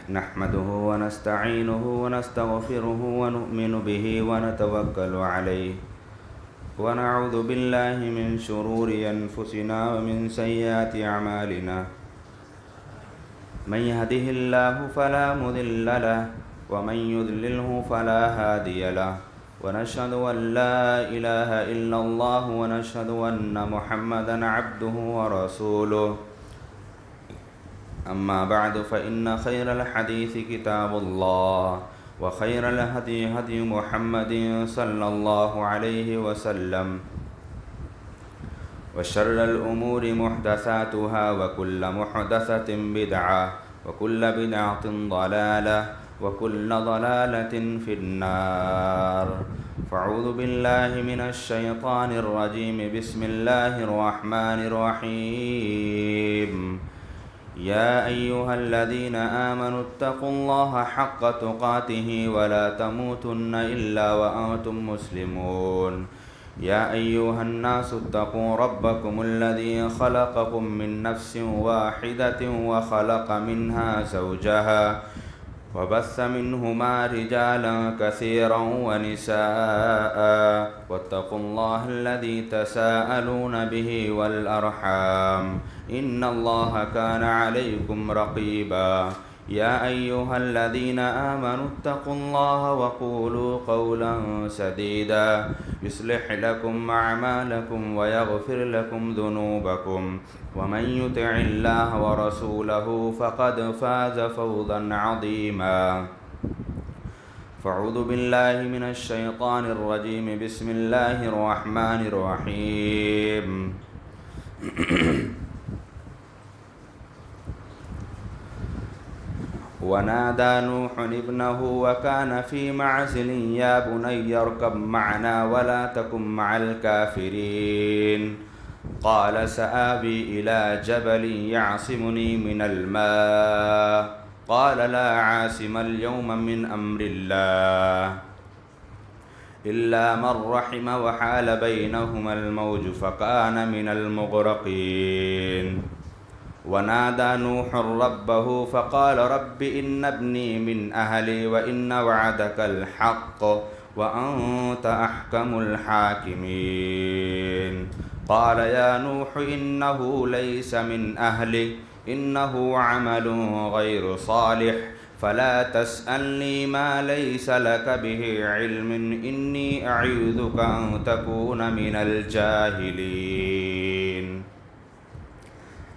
نحمده ونستعينه ونستغفره ونؤمن به ونتوكل عليه ونعوذ بالله من شرور أنفسنا ومن سيئات أعمالنا من يهده الله فلا مضل له ومن يضلله فلا هادي له ونشهد أن لا إله إلا الله ونشهد أن محمدا عبده ورسوله أما بعد فإن خير الحديث كتاب الله وخير الهدي هدي محمد صلى الله عليه وسلم وشر الأمور محدثاتها وكل محدثة بدعة وكل بدعة ضلالة وكل ضلالة في النار فأعوذ بالله من الشيطان الرجيم بسم الله الرحمن الرحيم يا أيها الذين آمنوا اتقوا الله حق تقاته ولا تموتن إلا وأنتم مسلمون يا أيها الناس اتقوا ربكم الذي خلقكم من نفس واحدة وخلق منها زوجها وبث منهما رجالا كثيرا ونساء واتقوا الله الذي تساءلون به والأرحام إن الله كان عليكم رقيبا يا أيها الذين آمنوا اتقوا الله وقولوا قولا سديدا يصلح لكم أعمالكم ويغفر لكم ذنوبكم ومن يطع الله ورسوله فقد فاز فوزا عظيما فأعوذ بالله من الشيطان الرجيم بسم الله الرحمن الرحيم ونادى نوح ابنه وكان في معزل يا بني اركب معنا ولا تكن مع الكافرين قال سآوي إلى جبل يعصمني من الماء قال لا عاصم اليوم من أمر الله إلا من رحم وحال بينهما الموج فكان من المغرقين ونادى نوح ربه فقال رب إن ابني من أهلي وإن وعدك الحق وأنت أحكم الحاكمين قال يا نوح إنه ليس من أهلي إنه عمل غير صالح فلا تسألني ما ليس لك به علم إني أعوذك أن تكون من الجاهلين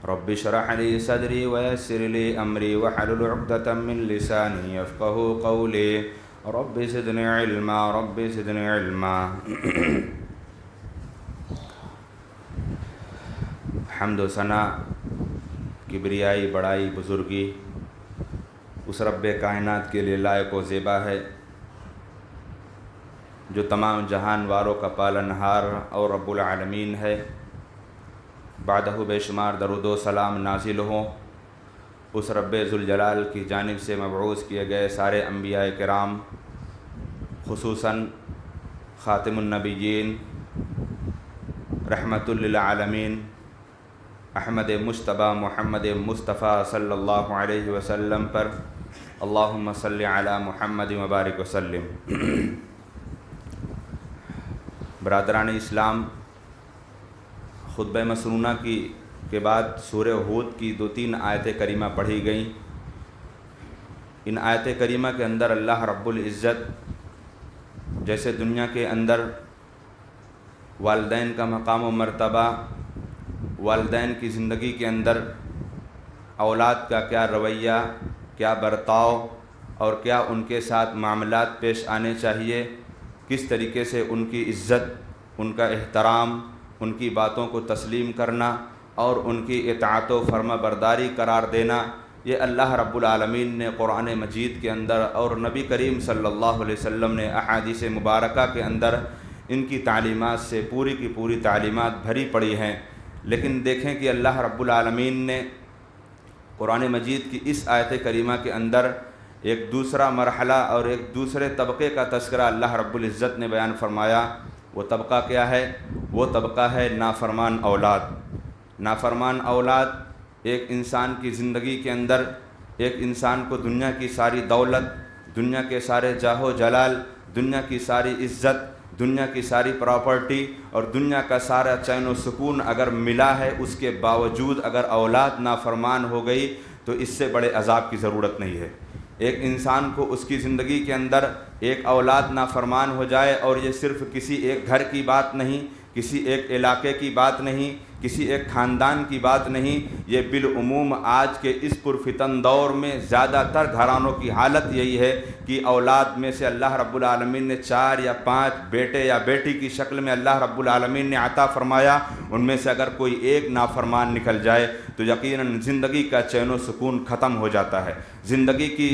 رب اشرح لي صدري ويسر لي أمري واحلل عقدة من لساني يفقهوا قولي رب زدني علما رب زدني علما حمد و ثنا کبریائی بڑائی بزرگی اس رب کائنات کے لیے لائق و زیبا ہے جو تمام جہان والوں کا پالنہار اور رب العالمین ہے۔ بعدہ بے شمار درود و سلام نازل ہوں اس رب ذوالجلال کی جانب سے مبعوث کیے گئے سارے انبیاء کرام، خصوصاً خاتم النبیین رحمت للعالمین احمد مجتبیٰ محمد مصطفیٰ صلی اللہ علیہ وسلم پر اللہم صلی علی محمد مبارک وسلم۔ برادران اسلام، خطبہ مسنونہ کے بعد سورہ ہود کی 2-3 آیت کریمہ پڑھی گئیں۔ ان آیت کریمہ کے اندر اللہ رب العزت جیسے دنیا کے اندر والدین کا مقام و مرتبہ، والدین کی زندگی کے اندر اولاد کا کیا رویہ، کیا برتاؤ اور کیا ان کے ساتھ معاملات پیش آنے چاہیے، کس طریقے سے ان کی عزت، ان کا احترام، ان کی باتوں کو تسلیم کرنا اور ان کی اطاعت و فرما برداری قرار دینا، یہ اللہ رب العالمین نے قرآن مجید کے اندر اور نبی کریم صلی اللہ علیہ وسلم نے احادیث مبارکہ کے اندر ان کی تعلیمات سے پوری کی پوری تعلیمات بھری پڑی ہیں۔ لیکن دیکھیں کہ اللہ رب العالمین نے قرآن مجید کی اس آیت کریمہ کے اندر ایک دوسرا مرحلہ اور ایک دوسرے طبقے کا تذکرہ اللہ رب العزت نے بیان فرمایا۔ وہ طبقہ کیا ہے؟ وہ طبقہ ہے نافرمان اولاد۔ نافرمان اولاد ایک انسان کی زندگی کے اندر ایک انسان کو دنیا کی ساری دولت، دنیا کے سارے جاہ و جلال، دنیا کی ساری عزت، دنیا کی ساری پراپرٹی اور دنیا کا سارا چین و سکون اگر ملا ہے، اس کے باوجود اگر اولاد نافرمان ہو گئی تو اس سے بڑے عذاب کی ضرورت نہیں ہے۔ ایک انسان کو اس کی زندگی کے اندر ایک اولاد نافرمان ہو جائے، اور یہ صرف کسی ایک گھر کی بات نہیں، کسی ایک علاقے کی بات نہیں، کسی ایک خاندان کی بات نہیں، یہ بالعموم آج کے اس پرفتن دور میں زیادہ تر گھرانوں کی حالت یہی ہے کہ اولاد میں سے اللہ رب العالمین نے 4 یا 5 بیٹے یا بیٹی کی شکل میں اللہ رب العالمین نے عطا فرمایا، ان میں سے اگر کوئی ایک نافرمان نکل جائے تو یقیناً زندگی کا چین و سکون ختم ہو جاتا ہے، زندگی کی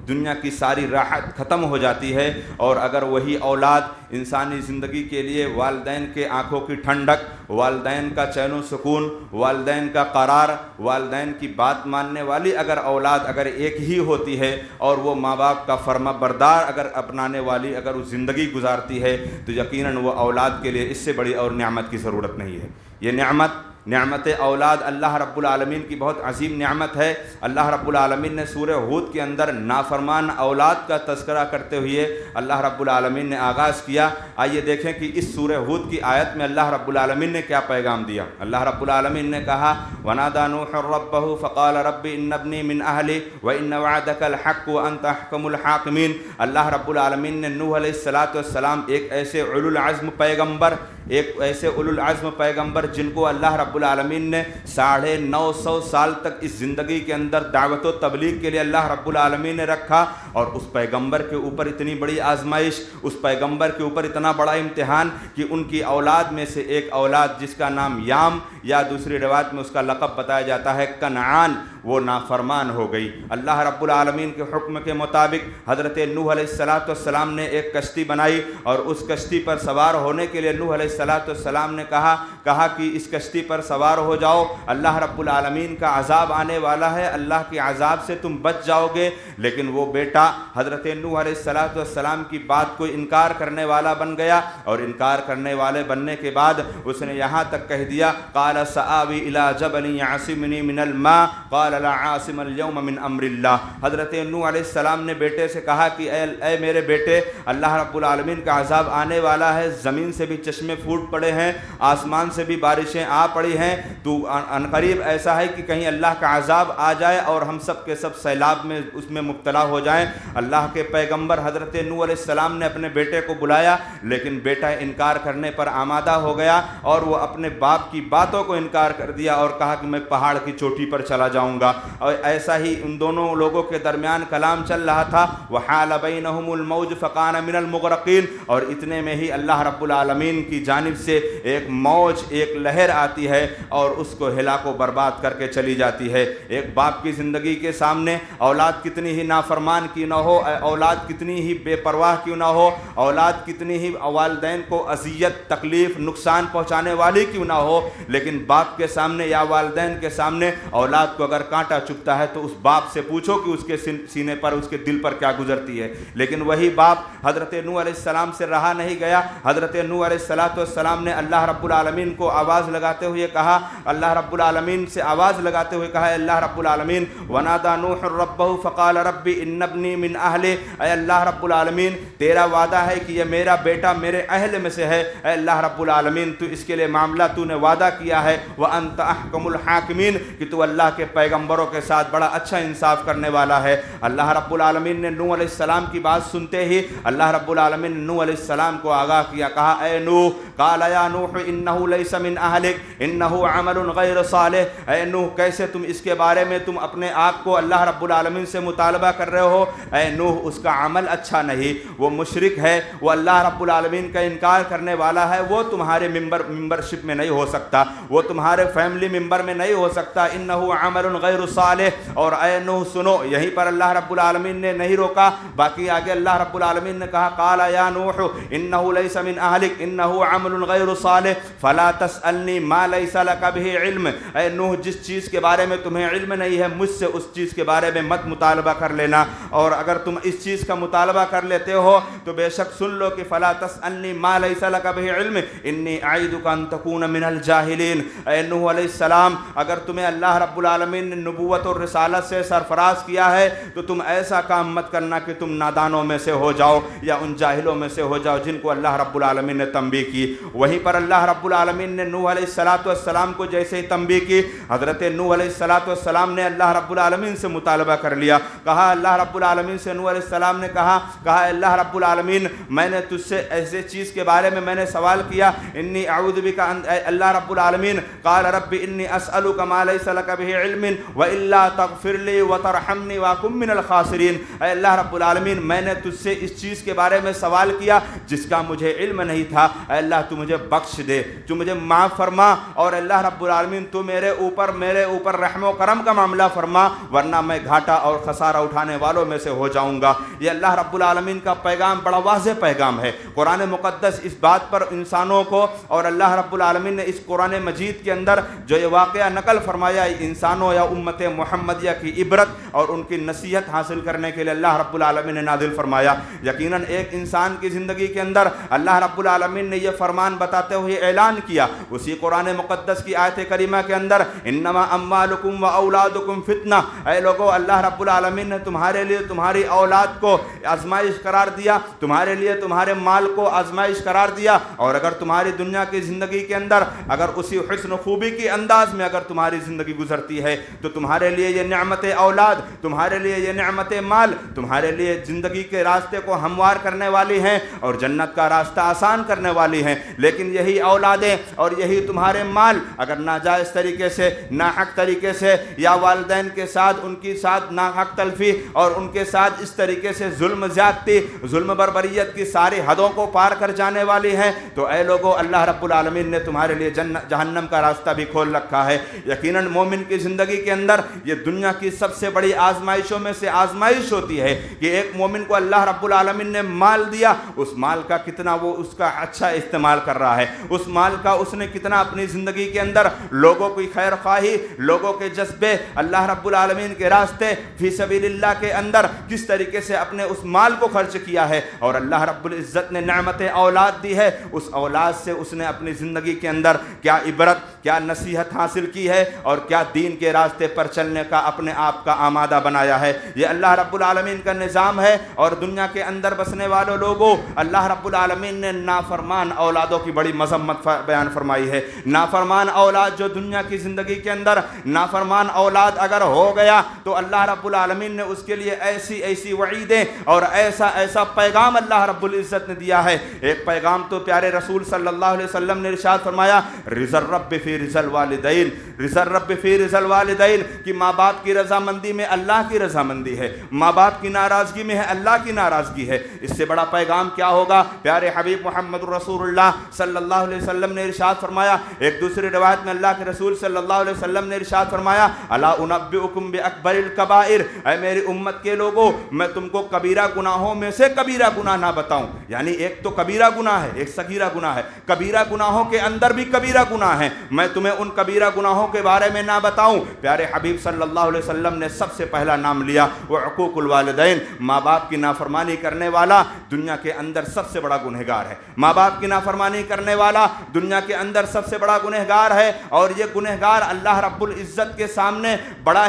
دنیا کی ساری راحت ختم ہو جاتی ہے۔ اور اگر وہی اولاد انسانی زندگی کے لیے والدین کے آنکھوں کی ٹھنڈک، والدین کا چین و سکون، والدین کا قرار، والدین کی بات ماننے والی اگر اولاد اگر ایک ہی ہوتی ہے، اور وہ ماں باپ کا فرما بردار اگر اپنانے والی اگر وہ زندگی گزارتی ہے، تو یقیناً وہ اولاد کے لیے اس سے بڑی اور نعمت کی ضرورت نہیں ہے۔ یہ نعمت اولاد اللہ رب العالمین کی بہت عظیم نعمت ہے۔ اللہ رب العالمین نے سورہ ہود کے اندر نافرمان اولاد کا تذکرہ کرتے ہوئے اللہ رب العالمین نے آغاز کیا۔ آئیے دیکھیں کہ اس سورہ ہود کی آیت میں اللہ رب العالمین نے کیا پیغام دیا۔ اللہ رب العالمین نے کہا وَنَادَى نُوحٌ رَبَّهُ فَقَالَ رَبِّ إِنَّ ابْنِي مِنْ أَهْلِي وَإِنَّ وَعْدَكَ الْحَقُّ وَأَنْتَ أَحْكَمُ الْحَاكِمِينَ۔ اللہ رب العالمین نے نوح علیہ السلام ایک ایسے اولو العزم پیغمبر، ایک ایسے اولو العزم پیغمبر جن کو اللہ رب العالمین نے 950 سال تک اس زندگی کے اندر دعوت و تبلیغ کے لیے اللہ رب العالمین نے رکھا، اور اس پیغمبر کے اوپر اتنی بڑی آزمائش، اس پیغمبر کے اوپر اتنا بڑا امتحان کہ ان کی اولاد میں سے ایک اولاد جس کا نام یام یا دوسری روایت میں اس کا لقب بتایا جاتا ہے کنعان، وہ نافرمان ہو گئی۔ اللہ رب العالمین کے حکم کے مطابق حضرت نوح علیہ السلام نے ایک کشتی بنائی، اور اس کشتی پر سوار ہونے کے لیے نوح علیہ السلام نے کہا کہ اس کشتی پر سوار ہو جاؤ، اللہ رب العالمین کا عذاب آنے والا ہے، اللہ کے عذاب سے تم بچ جاؤ گے۔ لیکن وہ بیٹا حضرت نوح علیہ السلام کی بات کو انکار کرنے والا بن گیا، اور انکار کرنے والے بننے کے بعد اس نے یہاں تک کہہ دیا قال سآوی الی جبل یعصمنی من الماء قال لا عاصم اليوم من امر اللہ۔ حضرت نوح علیہ السلام نے بیٹے سے کہا کہ اے میرے بیٹے، اللہ رب العالمین کا عذاب آنے والا ہے، زمین سے بھی چشمے پھوٹ پڑے ہیں، آسمان سے بھی بارشیں آ پڑی ہیں، تو عنقریب ایسا ہے کہ کہیں اللہ کا عذاب آ جائے اور ہم سب کے سب سیلاب میں اس میں مبتلا ہو جائیں۔ اللہ کے پیغمبر حضرت نوح علیہ السلام نے اپنے بیٹے کو بلایا، لیکن بیٹا انکار کرنے پر آمادہ ہو گیا، اور وہ اپنے باپ کی باتوں کو انکار کر دیا اور کہا کہ میں پہاڑ کی چوٹی پر چلا جاؤں گا۔ اور ایسا ہی ان دونوں لوگوں کے درمیان کلام چل رہا تھا، وَحَالَ بَيْنَهُمُ الْمَوْجُ فَكَانَ مِنَ الْمُغْرَقِينَ، اور اتنے میں ہی اللہ رب العالمین کی جانب سے ایک موج، ایک لہر آتی ہے اور اس کو ہلاک و برباد کر کے چلی جاتی ہے۔ ایک باپ کی زندگی کے سامنے اولاد کتنی ہی نافرمان کی نہ ہو، اولاد کتنی ہی بے پرواہ کیوں نہ ہو، اولاد کتنی ہی والدین کو اذیت، تکلیف، نقصان پہنچانے والی کیوں نہ ہو، لیکن باپ کے سامنے یا والدین کے سامنے اولاد کو اگر کانٹا چبھتا ہے تو اس باپ سے پوچھو کہ اس کے سینے پر، اس کے دل پر کیا گزرتی ہے۔ لیکن وہی باپ حضرت نوح علیہ السلام سے رہا نہیں گیا۔ حضرت نوح علیہ السلام نے اللہ رب العالمین کو آواز لگاتے ہوئے کہا، اللہ رب العالمین سے آواز لگاتے ہوئے کہا، اے اللہ رب العالمین وَنَادَى نُوحٌ رَبَّهُ فَقَالَ رَبِّ إِنَّ ابْنِي مِنْ أَهْلِي، اے اللہ رب العالمین تیرا وعدہ ہے کہ یہ میرا بیٹا میرے اہل میں سے ہے، اے اللہ رب العالمین تو اس کے لیے معاملہ تو نے وعدہ کیا ہے، وَأَنْتَ أَحْكَمُ الْحَاكِمِينَ کہ تو اللہ کے پیغمبروں کے ساتھ بڑا اچھا انصاف کرنے والا ہے۔ اللہ رب العالمین نے نوح علیہ السلام کی بات سنتے ہی اللہ رب العالمین نے نوح علیہ السلام کو آگاہ کیا، کہا اے نوح، قال یا نوح انہ لیس من اہلک انہ عمل غیر صالح، اے نوح کیسے تم اس کے بارے میں تم اپنے آپ کو اللہ رب العالمین سے مطالبہ کر رہے ہو؟ اے نوح اس کا عمل اچھا نہیں، وہ مشرک ہے، وہ اللہ رب العالمین کا انکار کرنے والا ہے، وہ تمہارے ممبرشپ میں نہیں ہو سکتا، وہ تمہارے فیملی ممبر میں نہیں ہو سکتا، انہ عمل غیر صالح۔ اور اے نوح سنو، یہیں پر اللہ رب العالمین نے نہیں روکا، باقی آگے اللہ رب العالمین نے کہا قال یا نوح انہ لیس من اہلک انہ عمل غیر صالح فلا تسألنی ما لیس لک بہ علم، اے نوح جس چیز کے بارے میں تمہیں علم نہیں ہے مجھ سے اس چیز کے بارے میں مت مطالبہ کر لینا، اور اگر تم اس چیز کا مطالبہ کر لیتے ہو تو بے شک سن لو کہ فلا تسألنی ما لیس لک بہ علم انی اعیدک ان تکون من الجاہلین۔ اے نوح علیہ السلام اگر تمہیں اللہ رب العالمین نے نے نبوت اور رسالت سے سرفراز کیا ہے تو تم ایسا کام مت کرنا کہ تم نادانوں میں سے ہو جاؤ یا ان جاہلوں میں سے ہو جاؤ جن کو اللہ رب العالمین نے تنبیہ کی۔ وہیں پر اللہ رب العالمین نے نوح علیہ السلام کو جیسے ہی تنبیہ کی، حضرت نوح علیہ السلام نے اللہ رب العالمین سے مطالبہ کر لیا۔ کہا اللہ رب العالمین سے، نوح علیہ السلام نے کہا اللہ رب العالمین میں نے تجھ سے ایسے چیز کے بارے میں میں نے سوال کیا، انی اعوذ بک ان، اللہ رب العالمین قال رب انی اسألک ما لیس لک بہ علم والا تغفر لی وترحمنی واکن من الخاسرین۔ اے اللہ رب العالمین میں نے تجھ سے اس چیز کے بارے میں سوال کیا جس کا مجھے علم نہیں تھا، اے اللہ تو مجھے بخش دے، تو مجھے معاف فرما، اور اللہ رب العالمین تو میرے اوپر رحم و کرم کا معاملہ فرما، ورنہ میں گھاٹا اور خسارہ اٹھانے والوں میں سے ہو جاؤں گا۔ یہ اللہ رب العالمین کا پیغام بڑا واضح پیغام ہے۔ قرآن مقدس اس بات پر انسانوں کو، اور اللہ رب العالمین نے اس قرآن مجید کے اندر جو یہ واقعہ نقل فرمایا انسانوں یا امت محمدیہ کی عبرت اور ان کی نصیحت حاصل کرنے کے لیے اللہ رب العالمین نے نازل فرمایا۔ یقیناً ایک انسان کی زندگی کے اندر اللہ رب العالمین نے یہ فرمان بتاتے ہوئے اعلان کیا اسی قرآن مقدس کی آیت کریمہ کے اندر، انما اموالکم و اولادکم فتنہ، اے لوگو اللہ رب العالمین نے تمہارے لیے تمہاری اولاد کو آزمائش قرار دیا، تمہارے لیے تمہارے مال کو آزمائش قرار دیا، اور اگر تمہاری دنیا کی زندگی کے اندر اگر اسی حسن و خوبی کے انداز میں اگر تمہاری زندگی گزرتی ہے تو تمہارے لیے یہ نعمت اولاد، تمہارے لیے یہ نعمت مال تمہارے لیے زندگی کے راستے کو ہموار کرنے والی ہیں اور جنت کا راستہ آسان کرنے والی ہیں۔ لیکن یہی اولادیں اور یہی تمہارے مال اگر ناجائز طریقے سے، ناحق طریقے سے، یا والدین کے ساتھ ان کی ساتھ ناحق تلفی اور ان کے ساتھ اس طریقے سے ظلم زیادتی، ظلم بربریت کی ساری حدوں کو پار کر جانے والی ہیں، تو اے لوگو اللہ رب العالمین نے تمہارے لیے جہنم کا راستہ بھی کھول رکھا ہے۔ یقیناً مومن کی زندگی کے اندر یہ دنیا کی سب سے بڑی آزمائشوں میں سے آزمائش ہوتی ہے کہ ایک مومن کو اللہ رب العالمین نے مال دیا، اس مال کا کتنا وہ اس کا اچھا استعمال کر رہا ہے، اس مال کا اس نے کتنا اپنی زندگی کے اندر لوگوں کی خیر خواہی، لوگوں کے جذبے، اللہ رب العالمین کے راستے فی سبیل اللہ کے اندر کس طریقے سے اپنے اس مال کو خرچ کیا ہے۔ اور اللہ رب العزت نے نعمت اولاد دی ہے، اس اولاد سے اس نے اپنی زندگی کے اندر کیا عبرت، کیا نصیحت حاصل کی ہے، اور کیا دین کے راستے پر چلنے کا اپنے آپ کا آمادہ بنایا ہے۔ یہ اللہ رب العالمین کا نظام ہے۔ اور دنیا کے اندر بسنے والوں لوگوں، اللہ رب العالمین نے نافرمان اولادوں کی بڑی مذمت بیان فرمائی ہے۔ نافرمان اولاد جو دنیا کی زندگی کے اندر نافرمان اولاد اگر ہو گیا تو اللہ رب العالمین نے اس کے لیے ایسی وعیدیں اور ایسا پیغام اللہ رب العزت نے دیا ہے۔ ایک پیغام تو پیارے رسول صلی اللہ علیہ وسلم نے ارشاد فرمایا، رضا الرب فی رضا الوالدین، رضا الرب فی رضا الوالدین، کہ ماں باپ کی رضامندی میں اللہ کی رضامندی ہے، ماں باپ کی ناراضگی میں ہے اللہ کی ناراضگی ہے۔ اس سے بڑا پیغام کیا ہوگا؟ پیارے حبیب محمد رسول اللہ صلی اللہ علیہ وسلم نے ارشاد فرمایا، ایک دوسری روایت میں اللہ کے رسول صلی اللہ علیہ وسلم نے ارشاد فرمایا، الا انبئکم باکبر الکبائر، اے میری امت کے لوگوں میں تم کو کبیرہ گناہوں میں سے کبیرہ گناہ نہ بتاؤں؟ یعنی ایک تو کبیرہ گناہ ہے، ایک صغیرہ گناہ ہے، کبیرہ گناہوں کے اندر بھی کبیرہ گناہ ہیں، میں تمہیں ان کبیرہ گناہوں کے بارے میں نہ بتاؤں؟ پیارے حبیب صلی اللہ علیہ وسلم نے سب سے پہلا نام لیا وہ عقوق الوالدین، ماں باپ کی نافرمانی کرنے والا دنیا کے اندر سب سے بڑا گنہگار ہے۔ ماں باپ کی نافرمانی کرنے والا دنیا کے اندر سب سے بڑا گنہگار ہے، اور یہ گنہگار اللہ رب العزت کے سامنے بڑا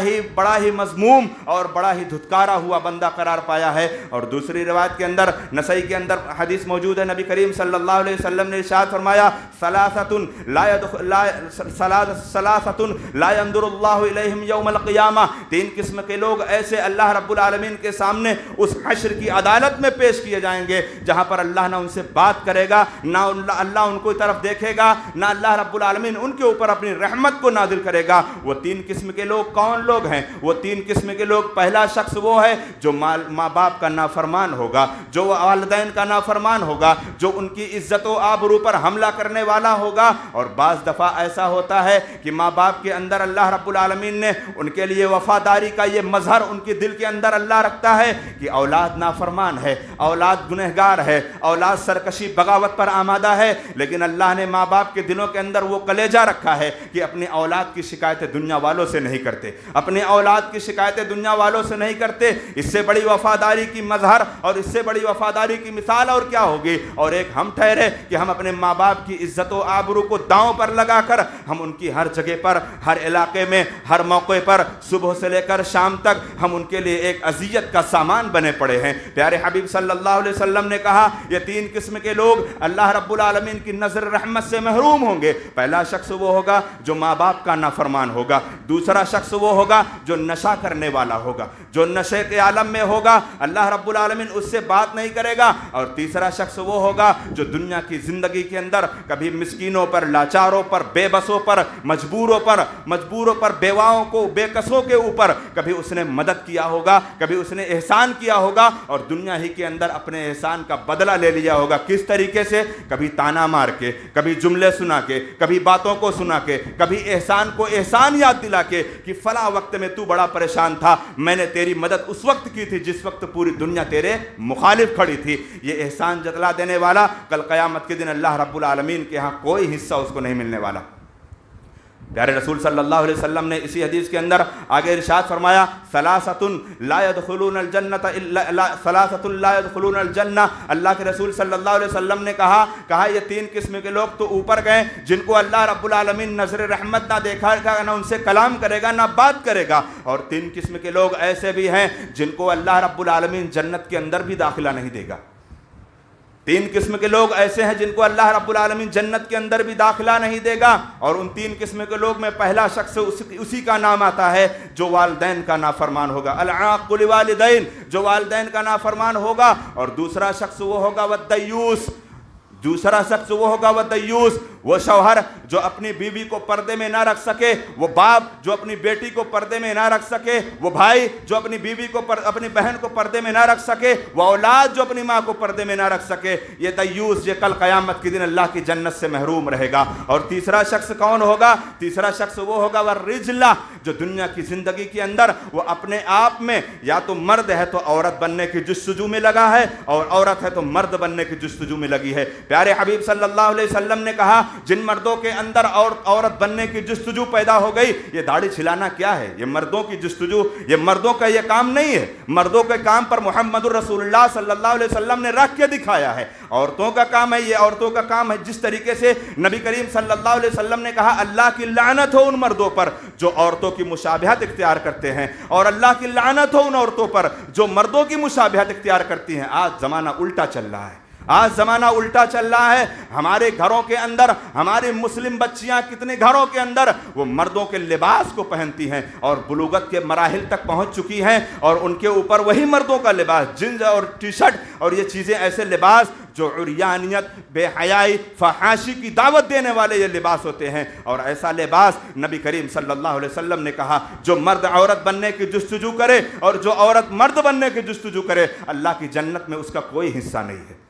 ہی مذموم اور بڑا ہی دھتکارا ہوا بندہ قرار پایا ہے۔ اور دوسری روایت کے اندر نسائی کے اندر حدیث موجود ہے، نبی کریم صلی اللہ علیہ وسلم نے ارشاد فرمایا، ثلاثۃ لا ينظر اللہ الیہم یوم القیامہ، تین قسم کے لوگ ایسے اللہ رب العالمین کے سامنے اس حشر کی عدالت میں پیش کیے جائیں گے جہاں پر اللہ نہ ان سے بات کرے گا، نہ اللہ ان کو طرف دیکھے گا، نہ اللہ رب العالمین ان کے اوپر اپنی رحمت کو نازل کرے گا۔ وہ تین قسم کے لوگ کون لوگ ہیں؟ وہ تین قسم کے لوگ، پہلا شخص وہ ہے جو ماں باپ کا نافرمان ہوگا، جو والدین کا نافرمان ہوگا، جو ان کی عزت و آبرو پر حملہ کرنے والا ہوگا۔ اور بعض دفعہ ایسا ہوتا ہے کہ ماں باپ کے اندر اللہ رب العالمین نے ان کے لیے وفاداری کا یہ مظہر ان کے دل کے اندر اللہ رکھتا ہے کہ اولاد نافرمان ہے، اولاد گنہگار ہے، اولاد سرکشی بغاوت پر آمادہ ہے، لیکن اللہ نے ماں باپ کے دلوں کے اندر وہ کلیجہ رکھا ہے کہ اپنی اولاد کی شکایتیں دنیا والوں سے نہیں کرتے، اپنی اولاد کی شکایتیں دنیا والوں سے نہیں کرتے۔ اس سے بڑی وفاداری کی مظہر اور اس سے بڑی وفاداری کی مثال اور کیا ہوگی؟ اور ایک ہم ٹھہرے کہ ہم اپنے ماں باپ کی عزت و آبرو کو داؤں پر لگا کر ہم ان کی ہر جگہ پر، ہر علاقے میں، ہر ہر موقع پر صبح سے لے کر شام تک ہم ان کے لیے ایک اذیت کا سامان بنے پڑے ہیں۔ پیارے حبیب صلی اللہ علیہ وسلم نے کہا یہ تین قسم کے لوگ اللہ رب العالمین کی نظر رحمت سے محروم ہوں گے۔ پہلا شخص وہ ہوگا جو ماں باپ کا نافرمان ہوگا، دوسرا شخص وہ ہوگا جو نشہ کرنے والا ہوگا، جو نشے کے عالم میں ہوگا اللہ رب العالمین اس سے بات نہیں کرے گا، اور تیسرا شخص وہ ہوگا جو دنیا کی زندگی کے اندر کبھی مسکینوں پر، لاچاروں پر، بے بسوں پر، مجبوروں پر، بیواؤں کو، بے کسوں کے اوپر کبھی اس نے مدد کیا ہوگا، کبھی اس نے احسان کیا ہوگا، اور دنیا ہی کے اندر اپنے احسان کا بدلہ لے لیا ہوگا۔ کس طریقے سے؟ کبھی تانا مار کے، کبھی جملے سنا کے، کبھی باتوں کو سنا کے، کبھی احسان کو احسان یاد دلا کے کہ فلاں وقت میں تو بڑا پریشان تھا، میں نے تیری مدد اس وقت کی تھی جس وقت پوری دنیا تیرے مخالف کھڑی تھی۔ یہ احسان جتلا دینے والا کل قیامت کے دن اللہ رب العالمین کے ہاں کوئی حصہ اس کو نہیں ملنے والا۔ پیارے رسول صلی اللہ علیہ وسلم نے اسی حدیث کے اندر آگے ارشاد فرمایا ثلاثۃ لا يدخلون الجنہ۔ اللہ کے رسول صلی اللہ علیہ وسلم نے کہا یہ تین قسم کے لوگ تو اوپر گئے جن کو اللہ رب العالمین نظر رحمت نہ دیکھا گا، نہ ان سے کلام کرے گا، نہ بات کرے گا، اور تین قسم کے لوگ ایسے بھی ہیں جن کو اللہ رب العالمین جنت کے اندر بھی داخلہ نہیں دے گا۔ تین قسم کے لوگ ایسے ہیں جن کو اللہ رب العالمین جنت کے اندر بھی داخلہ نہیں دے گا، اور ان تین قسم کے لوگ میں پہلا شخص اسی کا نام آتا ہے جو والدین کا نافرمان ہوگا، العاق لوالدین، جو والدین کا نافرمان ہوگا، اور دوسرا شخص وہ ہوگا والدیوس، وہ شوہر جو اپنی بیوی کو پردے میں نہ رکھ سکے، وہ باپ جو اپنی بیٹی کو پردے میں نہ رکھ سکے، وہ بھائی جو اپنی بیوی کو اپنی بہن کو پردے میں نہ رکھ سکے، وہ اولاد جو اپنی ماں کو پردے میں نہ رکھ سکے، یہ دیوس، یہ کل قیامت کے دن اللہ کی جنت سے محروم رہے گا۔ اور تیسرا شخص کون ہوگا؟ تیسرا شخص وہ ہوگا والرجلہ، جو دنیا کی زندگی کے اندر وہ اپنے آپ میں یا تو مرد ہے تو عورت بننے کی جستجو میں لگا ہے، اور عورت ہے تو مرد بننے کی جستجو میں لگی ہے۔ پیارے حبیب صلی اللہ علیہ وسلم نے کہا جن مردوں کے اندر عورت بننے کی جستجو پیدا ہو گئی، یہ داڑھی چھلانا کیا ہے؟ یہ مردوں کی جستجو، یہ مردوں کا یہ کام نہیں ہے۔ مردوں کے کام پر محمد الرسول اللہ صلی اللہ علیہ وسلم نے رکھ کے دکھایا ہے۔ عورتوں کا کام ہے، یہ عورتوں کا کام ہے۔ جس طریقے سے نبی کریم صلی اللہ علیہ وسلم نے کہا اللہ کی لعنت ہو ان مردوں پر جو عورتوں کی مشابہت اختیار کرتے ہیں، اور اللہ کی لعنت ہو ان عورتوں پر جو مردوں کی مشابہت اختیار کرتی ہیں۔ آج زمانہ الٹا چل رہا ہے، ہمارے گھروں کے اندر ہماری مسلم بچیاں کتنے گھروں کے اندر وہ مردوں کے لباس کو پہنتی ہیں اور بلوغت کے مراحل تک پہنچ چکی ہیں، اور ان کے اوپر وہی مردوں کا لباس، جینز اور ٹی شرٹ اور یہ چیزیں، ایسے لباس جو عریانیت، بے حیائی، فحاشی کی دعوت دینے والے یہ لباس ہوتے ہیں۔ اور ایسا لباس نبی کریم صلی اللہ علیہ وسلم نے کہا جو مرد عورت بننے کی جستجو کرے اور جو عورت مرد بننے کی جستجو کرے، اللہ کی جنت میں اس کا کوئی حصہ نہیں ہے۔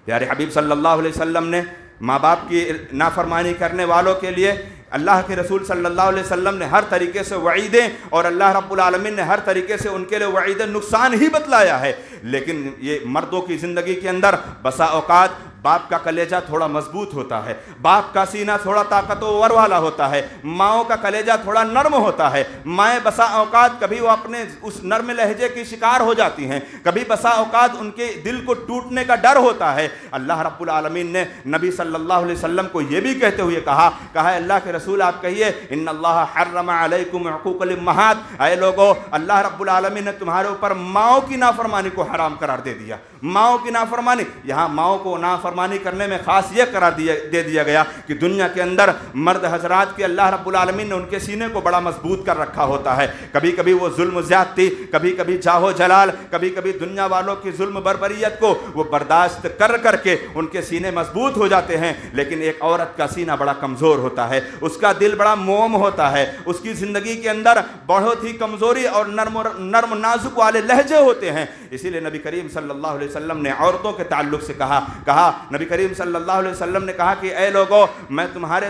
پیارے حبیب صلی اللہ علیہ وسلم نے ماں باپ کی نافرمانی کرنے والوں کے لیے اللہ کے رسول صلی اللہ علیہ وسلم نے ہر طریقے سے وعیدیں، اور اللہ رب العالمین نے ہر طریقے سے ان کے لیے وعید نقصان ہی بتلایا ہے۔ لیکن یہ مردوں کی زندگی کے اندر بسا اوقات باپ کا کلیجہ تھوڑا مضبوط ہوتا ہے، باپ کا سینہ تھوڑا طاقتور والا ہوتا ہے، ماؤں کا کلیجہ تھوڑا نرم ہوتا ہے۔ مائیں بسا اوقات کبھی وہ اپنے اس نرم لہجے کی شکار ہو جاتی ہیں، کبھی بسا اوقات ان کے دل کو ٹوٹنے کا ڈر ہوتا ہے۔ اللہ رب العالمین نے نبی صلی اللہ علیہ وسلم کو یہ بھی کہتے ہوئے کہا ہے اللہ کے رسول آپ کہیے ان اللہ حرم علیکم عقوق الامہات، اے لوگو اللہ رب العالمین نے تمہارے اوپر ماؤں کی نافرمانی کو حرام قرار دے دیا۔ ماؤں کی نافرمانی، یہاں ماؤں کو نافرمانی کرنے میں خاص یہ قرار دے دیا گیا کہ دنیا کے اندر مرد حضرات کے اللہ رب العالمین نے ان کے سینے کو بڑا مضبوط کر رکھا ہوتا ہے۔ کبھی کبھی وہ ظلم و زیادتی، کبھی کبھی جاہ و جلال، کبھی کبھی دنیا والوں کی ظلم بربریت کو وہ برداشت کر کے ان کے سینے مضبوط ہو جاتے ہیں۔ لیکن ایک عورت کا سینہ بڑا کمزور ہوتا ہے، اس کا دل بڑا موم ہوتا ہے، اس کی زندگی کے اندر بہت ہی کمزوری اور نرم نازک والے لہجے ہوتے ہیں۔ اسی لیے نبی کریم صلی اللہ علیہ وسلم نے عورتوں کے تعلق سے کہا نبی کریم صلی اللہ علیہ وسلم نے کہا کہ اے لوگو میں تمہارے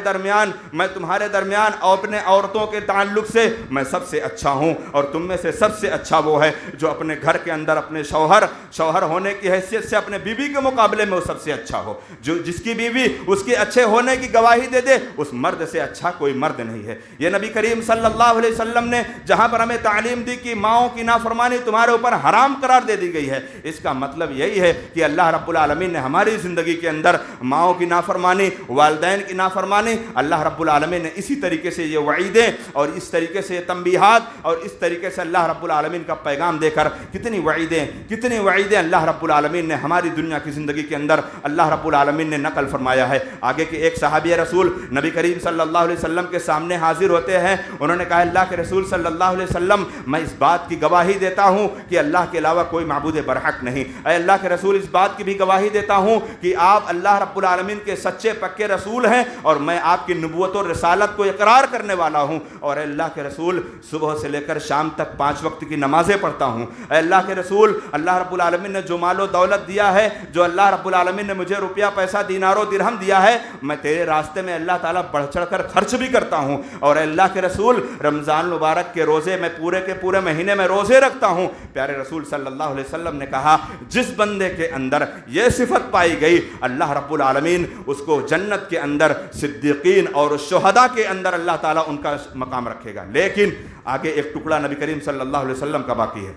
درمیان اپنے عورتوں کے تعلق سے میں سب سے اچھا ہوں، اور تم میں سے سب سے اچھا وہ ہے جو اپنے گھر کے اندر اپنے شوہر ہونے کی حیثیت سے اپنے بیوی کے مقابلے میں وہ سب سے اچھا ہو، جو جس کی بیوی اس کے اچھے ہونے کی گواہی دے دے، اس مرد سے اچھا کوئی مرد نہیں ہے۔ یہ نبی کریم صلی اللہ علیہ وسلم نے جہاں پر ہمیں تعلیم دی کہ ماؤں کی نافرمانی تمہارے اوپر حرام قرار دے دی گئی ہے، اس کا مطلب یہی ہے کہ اللہ رب العالمین نے ہماری زندگی زندگی کے اندر ماؤں کی نافرمانی، والدین کی نافرمانی، اللہ رب العالمین نے اسی طریقے سے یہ وعیدیں اور اس طریقے سے یہ تنبیہات اور اس طریقے سے اللہ رب العالمین کا پیغام دے کر کتنی وعیدیں اللہ رب العالمین نے ہماری دنیا کی زندگی کے اندر اللہ رب العالمین نے نقل فرمایا ہے۔ آگے کہ ایک صحابی رسول نبی کریم صلی اللہ علیہ وسلم کے سامنے حاضر ہوتے ہیں، انہوں نے کہا اللہ کے رسول صلی اللہ علیہ وسلم میں اس بات کی گواہی دیتا ہوں کہ اللہ کے علاوہ کوئی معبود برحق نہیں۔ اے اللہ کے رسول اس بات کی بھی گواہی دیتا ہوں کہ آپ اللہ رب العالمین کے سچے پکے رسول ہیں اور میں آپ کی نبوت اور رسالت کو اقرار کرنے والا ہوں، اور اے اللہ کے رسول صبح سے لے کر شام تک 5 وقت کی نمازیں پڑھتا ہوں۔ اے اللہ کے رسول اللہ رب العالمین نے جو مال و دولت دیا ہے، جو اللہ رب العالمین نے مجھے روپیہ پیسہ دینار و درہم دیا ہے، میں تیرے راستے میں اللہ تعالیٰ بڑھ چڑھ کر خرچ بھی کرتا ہوں، اور اے اللہ کے رسول رمضان مبارک کے روزے میں پورے کے پورے مہینے میں روزے رکھتا ہوں۔ پیارے رسول صلی اللہ علیہ وسلم نے کہا جس بندے کے اندر یہ صفت پائی گئی اللہ رب العالمین اس کو جنت کے اندر صدیقین اور شہداء کے اندر اللہ تعالیٰ ان کا مقام رکھے گا۔ لیکن آگے ایک ٹکڑا نبی کریم صلی اللہ علیہ وسلم کا باقی ہے،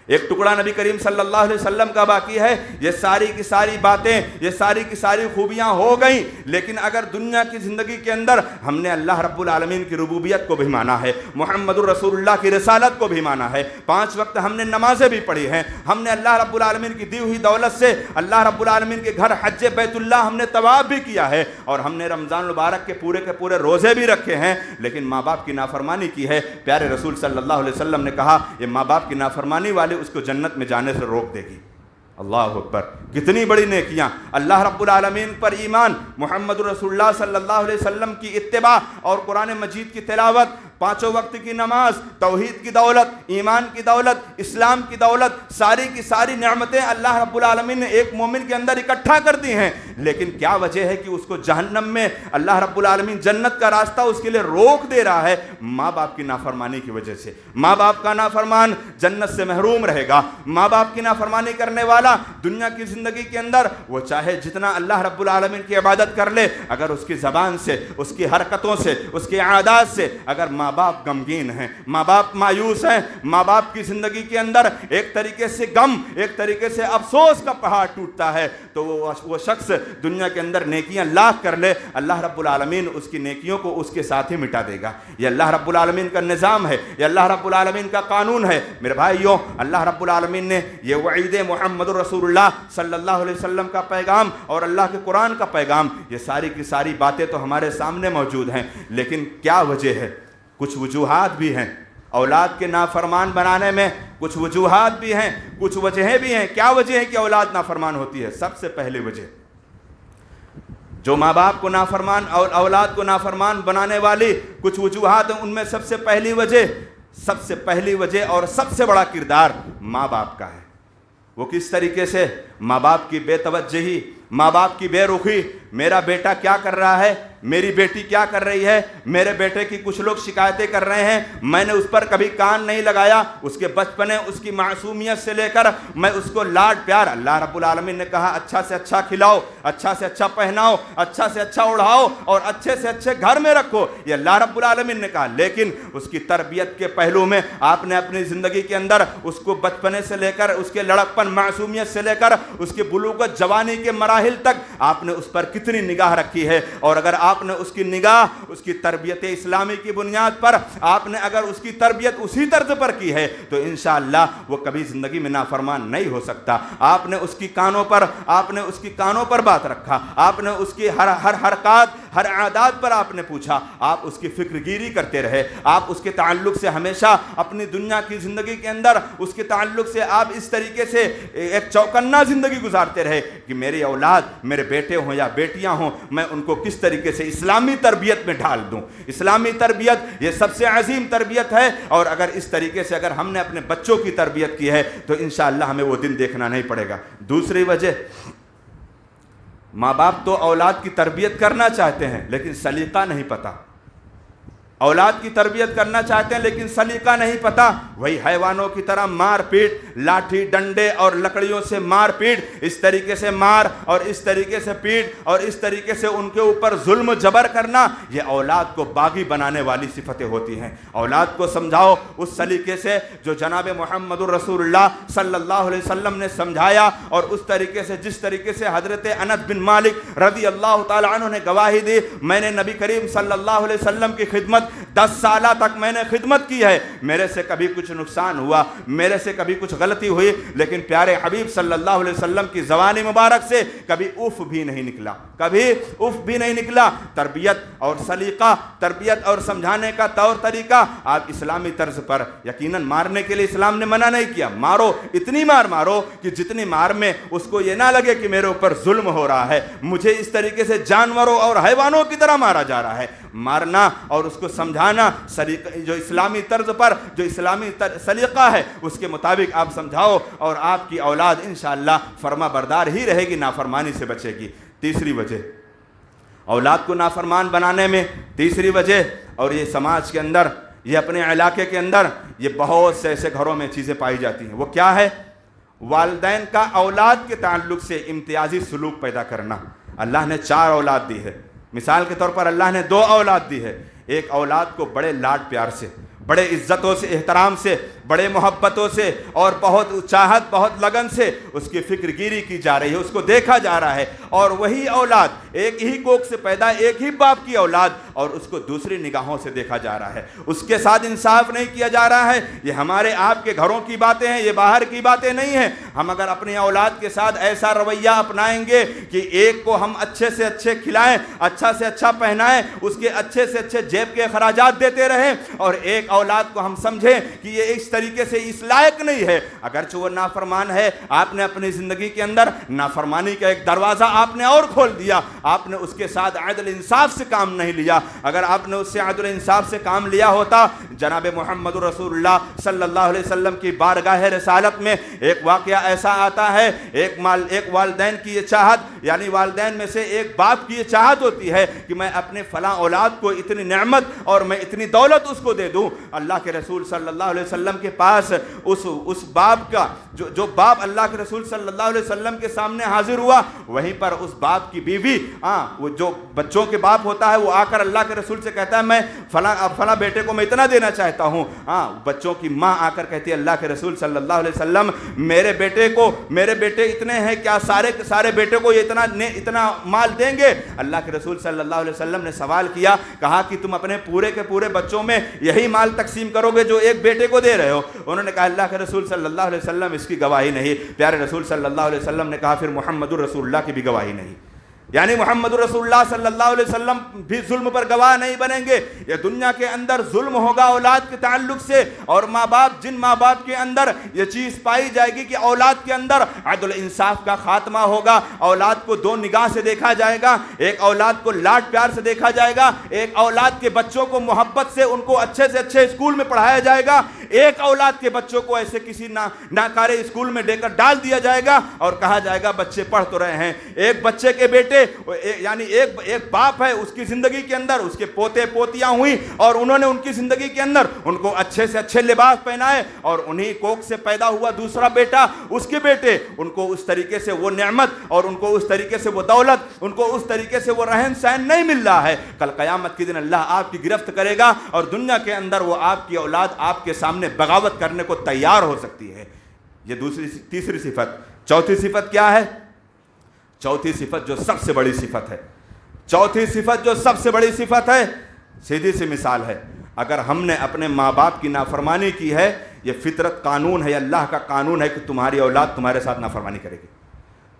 ایک ٹکڑا نبی کریم صلی اللہ علیہ وسلم کا باقی ہے۔ یہ ساری کی ساری باتیں، یہ ساری کی ساری خوبیاں ہو گئیں، لیکن اگر دنیا کی زندگی کے اندر ہم نے اللہ رب العالمین کی ربوبیت کو بھی مانا ہے، محمد الرسول اللہ کی رسالت کو بھی مانا ہے، 5 وقت ہم نے نمازیں بھی پڑھی ہیں، ہم نے اللہ رب العالمین کی دی ہوئی دولت سے اللہ رب العالمین کے گھر حج بیت اللہ ہم نے طواف بھی کیا ہے، اور ہم نے رمضان مبارک کے پورے روزے بھی رکھے ہیں، لیکن ماں باپ کی نافرمانی کی ہے۔ پیارے رسول صلی اللہ علیہ وسلم نے کہا یہ ماں باپ کی نافرمانی والے اس کو جنت میں جانے سے روک دے گی۔ اللہ اکبر، کتنی بڑی نیکیاں، اللہ رب العالمین پر ایمان، محمد رسول اللہ صلی اللہ علیہ وسلم کی اتباع اور قرآن مجید کی تلاوت، 5 وقت کی نماز، توحید کی دولت، ایمان کی دولت، اسلام کی دولت، ساری کی ساری نعمتیں اللہ رب العالمین نے ایک مومن کے اندر اکٹھا کر دی ہیں، لیکن کیا وجہ ہے کہ اس کو جہنم میں اللہ رب العالمین جنت کا راستہ اس کے لیے روک دے رہا ہے؟ ماں باپ کی نافرمانی کی وجہ سے۔ ماں باپ کا نافرمان جنت سے محروم رہے گا۔ ماں باپ کی نافرمانی کرنے والا دنیا کی زندگی کے اندر وہ چاہے جتنا اللہ رب العالمین کی عبادت کر لے، اگر اس کی زبان سے، اس کی حرکتوں سے، اس کی عادات سے اگر ماں باپ غمگین ہیں، ماں باپ مایوس ہیں، ماں باپ کی زندگی کے اندر ایک طریقے سے غم، ایک طریقے سے افسوس کا پہاڑ ٹوٹتا ہے، تو وہ شخص دنیا کے اندر نیکیاں لاکھ کر لے، اللہ رب العالمین اس کی نیکیوں کو اس کے ساتھ ہی مٹا دے گا۔ یہ اللہ رب العالمین کا نظام ہے، یہ اللہ رب العالمین کا قانون ہے۔ میرے بھائیوں، اللہ رب العالمین نے یہ وعید محمد رسول اللہ صلی اللہ علیہ وسلم کا پیغام اور اللہ کے قرآن کا پیغام، یہ ساری کی ساری باتیں تو ہمارے سامنے موجود ہیں، لیکن کیا وجہ ہے؟ کچھ وجوہات بھی ہیں اولاد کے نافرمان بنانے میں، کچھ وجوہات بھی ہیں، کچھ وجہیں بھی ہیں۔ کیا وجہ ہے کہ اولاد نافرمان ہوتی ہے؟ سب سے پہلی وجہ جو ماں باپ کو نافرمان اور اولاد کو نافرمان بنانے والی کچھ وجوہات ہیں، ان میں سب سے پہلی وجہ اور سب سے بڑا کردار ماں باپ کا ہے۔ وہ کس طریقے سے؟ ماں باپ کی بے توجہی، ماں باپ کی بے رخی، میرا بیٹا کیا کر رہا ہے، میری بیٹی کیا کر رہی ہے، میرے بیٹے کی کچھ لوگ شکایتیں کر رہے ہیں، میں نے اس پر کبھی کان نہیں لگایا، اس کے بچپنے، اس کی معصومیت سے لے کر میں اس کو لاڈ پیار، اللہ رب العالمین نے کہا اچھا سے اچھا کھلاؤ، اچھا سے اچھا پہناؤ، اچھا سے اچھا اڑھاؤ اور اچھے سے اچھے گھر میں رکھو، یہ اللہ رب العالمین نے کہا۔ لیکن اس کی تربیت کے پہلو میں آپ نے اپنی زندگی کے اندر اس کو بچپنے سے لے کر اس کے لڑکپن، معصومیت سے لے کر اس کی بلوغت، جوانی کے مراحل تک آپ نے اس پر کتنی نگاہ رکھی ہے؟ اور اگر آپ نے اس کی نگاہ، اس کی تربیت اسلامی کی بنیاد پر آپ نے اگر اس کی تربیت اسی طرز پر کی ہے تو انشاءاللہ وہ کبھی زندگی میں نافرمان نہیں ہو سکتا۔ آپ نے اس کی کانوں پر بات رکھا، آپ نے اس کی ہر حرکات، ہر عادات پر آپ نے پوچھا، آپ اس کی فکر گیری کرتے رہے، آپ اس کے تعلق سے ہمیشہ اپنی دنیا کی زندگی کے اندر اس کے تعلق سے آپ اس طریقے سے ایک چوکنا زندگی گزارتے رہے کہ میری اولاد، میرے بیٹے ہوں یا بیٹیاں ہوں، میں ان کو کس طریقے سے اسلامی تربیت میں ڈھال دوں۔ اسلامی تربیت یہ سب سے عظیم تربیت ہے، اور اگر اس طریقے سے اگر ہم نے اپنے بچوں کی تربیت کی ہے تو انشاءاللہ ہمیں وہ دن دیکھنا نہیں پڑے گا۔ دوسری وجہ، ماں باپ تو اولاد کی تربیت کرنا چاہتے ہیں لیکن سلیقہ نہیں پتہ، اولاد کی تربیت کرنا چاہتے ہیں لیکن سلیقہ نہیں پتہ، وہی حیوانوں کی طرح مار پیٹ، لاٹھی ڈنڈے اور لکڑیوں سے مار پیٹ، اس طریقے سے مار اور اس طریقے سے پیٹ اور اس طریقے سے ان کے اوپر ظلم جبر کرنا، یہ اولاد کو باغی بنانے والی صفتیں ہوتی ہیں۔ اولاد کو سمجھاؤ اس سلیقے سے جو جناب محمد الرسول اللہ صلی اللہ علیہ وسلم نے سمجھایا، اور اس طریقے سے جس طریقے سے حضرت انس بن مالک رضی اللہ تعالیٰ عنہ نے گواہی دی، میں نے نبی کریم صلی اللہ علیہ وسلم کی خدمت 10 سالہ تک میں نے خدمت کی ہے، میرے سے کبھی کچھ نقصان ہوا، میرے سے کبھی کچھ غلطی ہوئی، لیکن پیارے حبیب صلی اللہ علیہ وسلم کی زبان مبارک سے کبھی اف بھی نہیں نکلا، کبھی اف بھی نہیں نکلا۔ تربیت اور سلیقہ، تربیت اور سمجھانے کا طور طریقہ آپ اسلامی طرز پر، یقیناً مارنے کے لیے اسلام نے منع نہیں کیا، مارو، اتنی مار مارو کہ جتنی مار میں اس کو یہ نہ لگے کہ میرے اوپر ظلم ہو رہا ہے، مجھے اس طریقے سے جانوروں اور حیوانوں کی طرح مارا جا رہا ہے۔ مارنا اور اس کو سمجھانا جو اسلامی طرز پر، جو اسلامی سلیقہ ہے اس کے مطابق آپ سمجھاؤ، اور آپ کی اولاد انشاءاللہ فرما بردار ہی رہے گی، نافرمانی سے بچے گی۔ تیسری وجہ اولاد کو نافرمان بنانے میں، تیسری وجہ، اور یہ سماج کے اندر، یہ اپنے علاقے کے اندر یہ بہت سے ایسے گھروں میں چیزیں پائی جاتی ہیں، وہ کیا ہے؟ والدین کا اولاد کے تعلق سے امتیازی سلوک پیدا کرنا۔ اللہ نے 4 اولاد دی ہے، مثال کے طور پر اللہ نے 2 اولاد دی ہے، ایک اولاد کو بڑے لاڈ پیار سے، بڑے عزتوں سے، احترام سے، بڑے محبتوں سے اور بہت چاہت، بہت لگن سے اس کی فکر گیری کی جا رہی ہے، اس کو دیکھا جا رہا ہے، اور وہی اولاد ایک ہی کوکھ سے پیدا، ایک ہی باپ کی اولاد، اور اس کو دوسری نگاہوں سے دیکھا جا رہا ہے، اس کے ساتھ انصاف نہیں کیا جا رہا ہے۔ یہ ہمارے آپ کے گھروں کی باتیں ہیں، یہ باہر کی باتیں نہیں ہیں۔ ہم اگر اپنی اولاد کے ساتھ ایسا رویہ اپنائیں گے کہ ایک کو ہم اچھے سے اچھے کھلائیں، اچھا سے اچھا پہنائیں، اس کے اچھے سے اچھے جیب کے اخراجات دیتے رہیں، اور ایک اولاد کو ہم سمجھیں کہ یہ اس طریقے سے اس لائق نہیں ہے، اگرچہ وہ نافرمان ہے، آپ نے اپنی زندگی کے اندر نافرمانی کا ایک دروازہ آپ نے اور کھول دیا، آپ نے اس کے ساتھ عدل انصاف سے کام نہیں لیا۔ اگر آپ نے اس سے عدل انصاف سے کام لیا ہوتا، جناب محمد رسول اللہ صلی اللہ علیہ وسلم کی بارگاہ رسالت میں ایک واقعہ ایسا آتا ہے، ایک والدین کی یہ چاہت، یعنی والدین میں سے ایک باپ کی یہ چاہت ہوتی ہے کہ میں اپنے فلاں اولاد کو اتنی نعمت اور میں اتنی دولت اس کو دے دوں۔ اللہ کے رسول صلی اللہ علیہ وسلم کے پاس اس باپ کا جو باپ اللہ کے رسول صلی اللہ علیہ وسلم کے سامنے حاضر ہوا، وہیں پر اس باپ کی بیوی، وہ جو بچوں کے باپ ہوتا ہے، وہ آ کر اللہ کے رسول سے کہتا ہے میں فلاں بیٹے کو میں اتنا دینا چاہتا ہوں۔ بچوں کی ماں آ کر کہتی ہے اللہ کے رسول صلی اللہ علیہ وسلم میرے بیٹے اتنے ہیں، کیا سارے بیٹے کو یہ اتنا مال دیں گے؟ اللہ کے رسول صلی اللہ علیہ وسلم نے سوال کیا، کہا کہ تم اپنے پورے کے پورے بچوں میں یہی مال تقسیم کرو گے جو ایک بیٹے کو دے رہے ہو؟ انہوں نے کہا اللہ کے رسول صلی اللہ علیہ وسلم اس کی گواہی نہیں۔ پیارے رسول صلی اللہ علیہ وسلم نے کہا پھر محمد الرسول اللہ کی بھی گواہی نہیں، یعنی محمد رسول اللہ صلی اللہ علیہ وسلم بھی ظلم پر گواہ نہیں بنیں گے۔ یہ دنیا کے اندر ظلم ہوگا اولاد کے تعلق سے، اور جن ماں باپ کے اندر یہ چیز پائی جائے گی کہ اولاد کے اندر عدل انصاف کا خاتمہ ہوگا، اولاد کو 2 نگاہ سے دیکھا جائے گا، ایک اولاد کو لاڈ پیار سے دیکھا جائے گا، ایک اولاد کے بچوں کو محبت سے ان کو اچھے سے اچھے اسکول میں پڑھایا جائے گا، ایک اولاد کے بچوں کو ایسے کسی ناکارے اسکول میں دے کر ڈال دیا جائے گا اور کہا جائے گا بچے پڑھ تو رہے ہیں۔ ایک بچے کے بیٹے، یعنی ایک باپ ہے، اس کی زندگی کے اندر اس کے پوتے پوتیاں ہوئیں، اور انہوں نے ان کی زندگی کے اندر ان کو اچھے سے اچھے لباس پہنائے، اور انہی کوکھ سے پیدا ہوا دوسرا بیٹا، اس کے بیٹے، ان کو اس طریقے سے وہ نعمت اور ان کو اس طریقے سے وہ دولت، ان کو اس طریقے سے وہ رہن سہن نہیں مل رہا ہے۔ کل قیامت کے دن اللہ آپ کی گرفت کرے گا، اور دنیا کے اندر وہ آپ کی اولاد آپ کے سامنے بغاوت کرنے کو تیار ہو سکتی ہے۔ یہ تیسری صفت۔ چوتھی صفت کیا ہے؟ چوتھی صفت جو سب سے بڑی صفت ہے، چوتھی صفت جو سب سے بڑی صفت ہے، سیدھی سی مثال ہے، اگر ہم نے اپنے ماں باپ کی نافرمانی کی ہے، یہ فطرت قانون ہے، اللہ کا قانون ہے کہ تمہاری اولاد تمہارے ساتھ نافرمانی کرے گی۔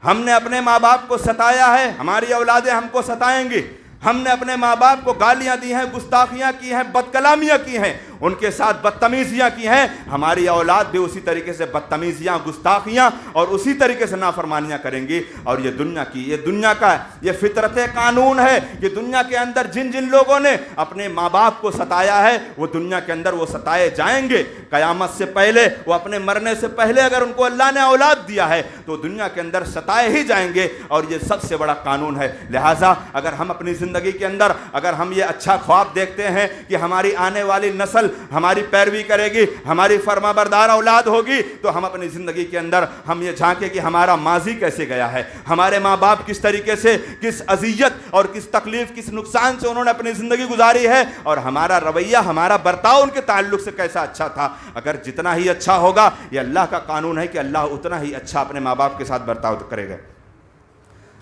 ہم نے اپنے ماں باپ کو ستایا ہے، ہماری اولادیں ہم کو ستائیں گی۔ ہم نے اپنے ماں باپ کو گالیاں دی ہیں، گستاخیاں کی ہیں، بدکلامیاں کی ہیں، ان کے ساتھ بدتمیزیاں کی ہیں، ہماری اولاد بھی اسی طریقے سے بدتمیزیاں، گستاخیاں اور اسی طریقے سے نافرمانیاں کریں گی۔ اور یہ دنیا کا یہ فطرت قانون ہے کہ دنیا کے اندر جن لوگوں نے اپنے ماں باپ کو ستایا ہے، وہ دنیا کے اندر وہ ستائے جائیں گے۔ قیامت سے پہلے، وہ اپنے مرنے سے پہلے اگر ان کو اللہ نے اولاد دیا ہے تو دنیا کے اندر ستائے ہی جائیں گے، اور یہ سب سے بڑا قانون ہے۔ لہٰذا اگر ہم اپنی زندگی کے اندر اگر ہم یہ اچھا خواب دیکھتے ہیں کہ ہماری آنے والی نسل ہماری پیروی کرے گی، ہماری فرما بردار اولاد ہوگی، تو ہم اپنی زندگی کے اندر ہم یہ جھانکیں کہ ہمارا ماضی کیسے گیا ہے، ہمارے ماں باپ کس طریقے سے، کس اذیت اور کس تکلیف، کس نقصان سے انہوں نے اپنی زندگی گزاری ہے، اور ہمارا رویہ، ہمارا برتاؤ ان کے تعلق سے کیسا اچھا تھا۔ اگر جتنا ہی اچھا ہوگا، یہ اللہ کا قانون ہے کہ اللہ اتنا ہی اچھا اپنے ماں باپ کے ساتھ برتاؤ کرے گا۔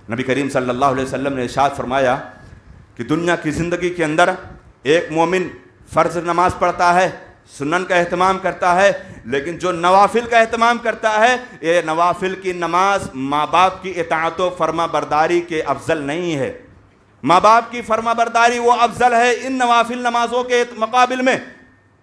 نبی کریم صلی اللہ علیہ وسلم نے ارشاد فرمایا کہ دنیا کی زندگی کے اندر ایک مومن فرض نماز پڑھتا ہے، سنن کا اہتمام کرتا ہے، لیکن جو نوافل کا اہتمام کرتا ہے، یہ نوافل کی نماز ماں باپ کی اطاعت و فرما برداری کے افضل نہیں ہے۔ ماں باپ کی فرما برداری وہ افضل ہے ان نوافل نمازوں کے مقابل میں۔